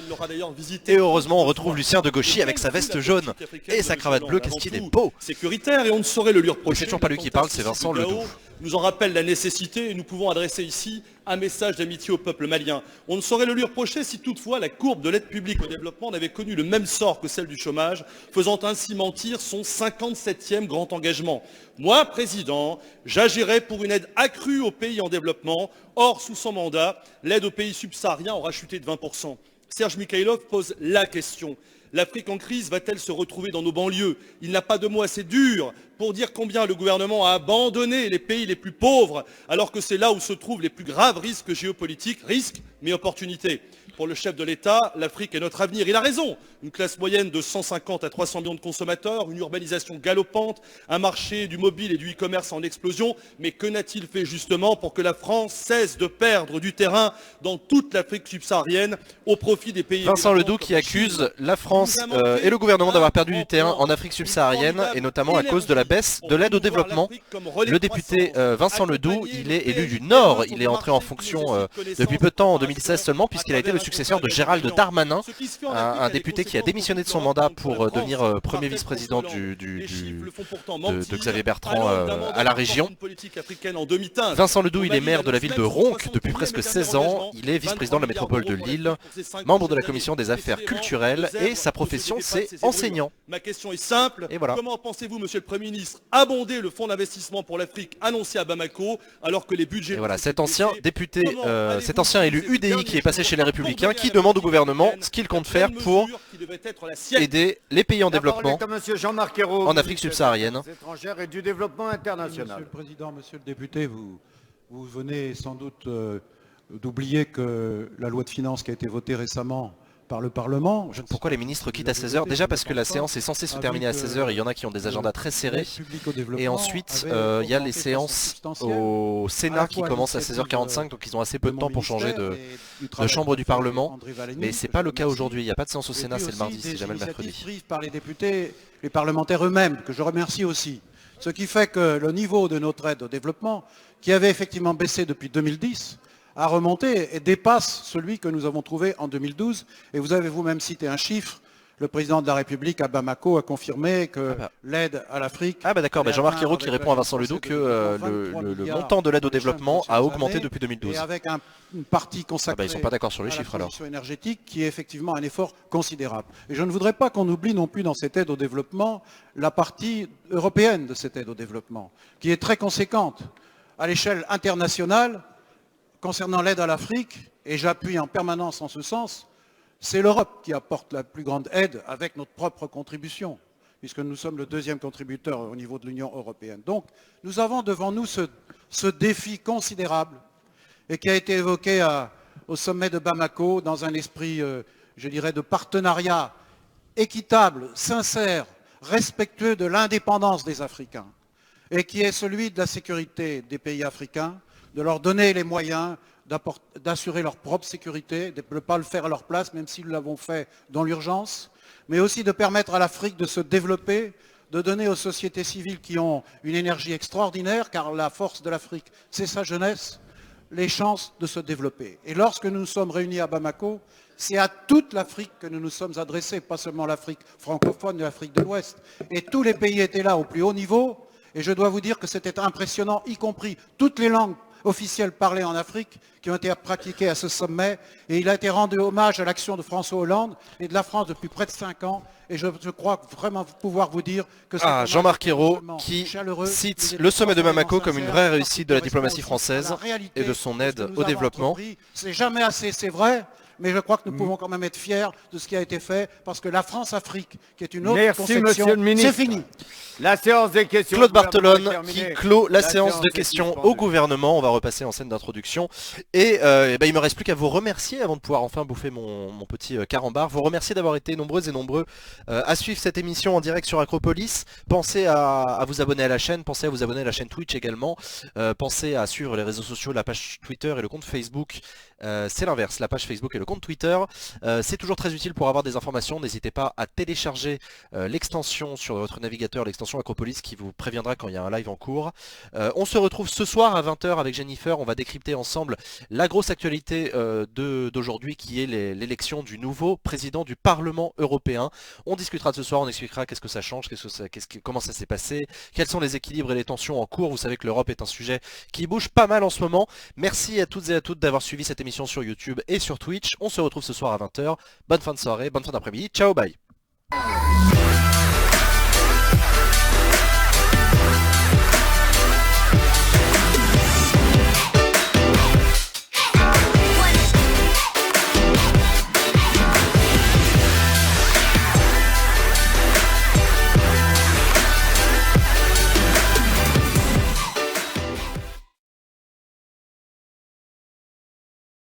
Et heureusement, on retrouve Lucien de Gauchy avec sa veste jaune et sa cravate bleue, qu'est-ce qu'il est beau. Sécuritaire et on ne saurait le lui reprocher. C'est toujours pas lui qui parle, c'est Vincent Ledoux. Nous en rappelle la nécessité et nous pouvons adresser ici un message d'amitié au peuple malien. On ne saurait le lui reprocher si toutefois la courbe de l'aide publique au développement n'avait connu le même sort que celle du chômage, faisant ainsi mentir son 57e grand engagement. Moi, président, j'agirai pour une aide accrue aux pays en développement. Or, sous son mandat, l'aide aux pays subsahariens aura chuté de 20%. Serge Mikhaïlov pose la question. L'Afrique en crise va-t-elle se retrouver dans nos banlieues? Il n'a pas de mots assez durs pour dire combien le gouvernement a abandonné les pays les plus pauvres, alors que c'est là où se trouvent les plus graves risques géopolitiques, risques mais opportunités. Pour le chef de l'État, l'Afrique est notre avenir. Il a raison. Une classe moyenne de 150 à 300 millions de consommateurs, une urbanisation galopante, un marché du mobile et du e-commerce en explosion. Mais que n'a-t-il fait justement pour que la France cesse de perdre du terrain dans toute l'Afrique subsaharienne au profit des pays... Vincent Ledoux qui accuse la France et le gouvernement d'avoir perdu du terrain en Afrique subsaharienne et notamment à cause de la baisse de l'aide au développement. Le député Vincent Ledoux, il est élu du Nord. Il est entré en fonction depuis peu de temps, en 2016 seulement, puisqu'il a été le successeur de Gérald Darmanin, un député qui a démissionné de son mandat pour devenir premier vice-président de Xavier Bertrand à la région. Vincent Ledoux, il est maire de la ville de Ronques depuis presque 16 ans. Il est vice-président de la métropole de Lille, membre de la commission des affaires culturelles et sa profession c'est enseignant. Ma question est simple. Et voilà. Comment pensez-vous, monsieur le Premier ministre, abonder le fonds d'investissement pour l'Afrique annoncé à Bamako alors que les budgets... Et voilà, cet ancien député, cet ancien élu UDI qui est passé chez les Républicains, qui demande au gouvernement ce qu'il compte faire pour aider les pays en développement en Afrique subsaharienne. Et du développement international. Monsieur le Président, Monsieur le député, vous venez sans doute d'oublier que la loi de finances qui a été votée récemment par le Parlement... Pourquoi les ministres quittent à 16h? Déjà parce que la séance est censée se terminer à 16h et il y en a qui ont des agendas très serrés. Et ensuite, il y a les séances au Sénat qui commencent à 16h45, donc ils ont assez peu de temps pour changer de chambre du Parlement. Mais c'est pas le cas aujourd'hui, il n'y a pas de séance au Sénat, c'est le mardi, c'est jamais le mercredi. Prises par les députés, les parlementaires eux-mêmes, que je remercie aussi. Ce qui fait que le niveau de notre aide au développement, qui avait effectivement baissé depuis 2010, a remonté et dépasse celui que nous avons trouvé en 2012. Et vous avez vous-même cité un chiffre. Le président de la République à Bamako a confirmé que l'aide à l'Afrique... Ah bah d'accord, Jean-Marc Ayrault qui répond à Vincent Ledoux que le montant de l'aide au développement a augmenté depuis 2012. Et avec une partie consacrée ils sont pas d'accord sur les chiffres à la transition énergétique qui est effectivement un effort considérable. Et je ne voudrais pas qu'on oublie non plus dans cette aide au développement la partie européenne de cette aide au développement, qui est très conséquente à l'échelle internationale. Concernant l'aide à l'Afrique, et j'appuie en permanence en ce sens, c'est l'Europe qui apporte la plus grande aide avec notre propre contribution, puisque nous sommes le deuxième contributeur au niveau de l'Union européenne. Donc nous avons devant nous ce défi considérable et qui a été évoqué au sommet de Bamako dans un esprit, je dirais, de partenariat équitable, sincère, respectueux de l'indépendance des Africains, et qui est celui de la sécurité des pays africains, de leur donner les moyens d'assurer leur propre sécurité, de ne pas le faire à leur place, même si nous l'avons fait dans l'urgence, mais aussi de permettre à l'Afrique de se développer, de donner aux sociétés civiles qui ont une énergie extraordinaire, car la force de l'Afrique, c'est sa jeunesse, les chances de se développer. Et lorsque nous nous sommes réunis à Bamako, c'est à toute l'Afrique que nous nous sommes adressés, pas seulement l'Afrique francophone et l'Afrique de l'Ouest. Et tous les pays étaient là au plus haut niveau, et je dois vous dire que c'était impressionnant, y compris toutes les langues officielles parlées en Afrique qui ont été pratiquées à ce sommet, et il a été rendu hommage à l'action de François Hollande et de la France depuis près de 5 ans, et je crois vraiment pouvoir vous dire que c'est Jean-Marc Ayrault qui cite le sommet de Bamako comme une vraie réussite de la diplomatie française et de son aide au développement. C'est jamais assez, c'est vrai, mais je crois que nous pouvons quand même être fiers de ce qui a été fait, parce que la France-Afrique, qui est une autre conception, c'est fini. La séance des questions. Claude Barthelone qui clôt la séance de questions au gouvernement. On va repasser en scène d'introduction. Et il me reste plus qu'à vous remercier avant de pouvoir enfin bouffer mon petit carambar. Vous remercier d'avoir été nombreuses et nombreux à suivre cette émission en direct sur Acropolis. Pensez à vous abonner à la chaîne, pensez à vous abonner à la chaîne Twitch également. Pensez à suivre les réseaux sociaux, la page Twitter et le compte Facebook. C'est l'inverse, la page Facebook et le compte Twitter. C'est toujours très utile pour avoir des informations. N'hésitez pas à télécharger l'extension sur votre navigateur, l'extension Acropolis qui vous préviendra quand il y a un live en cours. On se retrouve ce soir à 20 h avec Jennifer. On va décrypter ensemble la grosse actualité d'aujourd'hui qui est l'élection du nouveau président du Parlement européen. On discutera de ce soir, on expliquera qu'est-ce que ça change, comment ça s'est passé, quels sont les équilibres et les tensions en cours. Vous savez que l'Europe est un sujet qui bouge pas mal en ce moment. Merci à toutes et à toutes d'avoir suivi cette émission sur YouTube et sur Twitch. On se retrouve ce soir à 20 h. Bonne fin de soirée, bonne fin d'après-midi. Ciao, bye.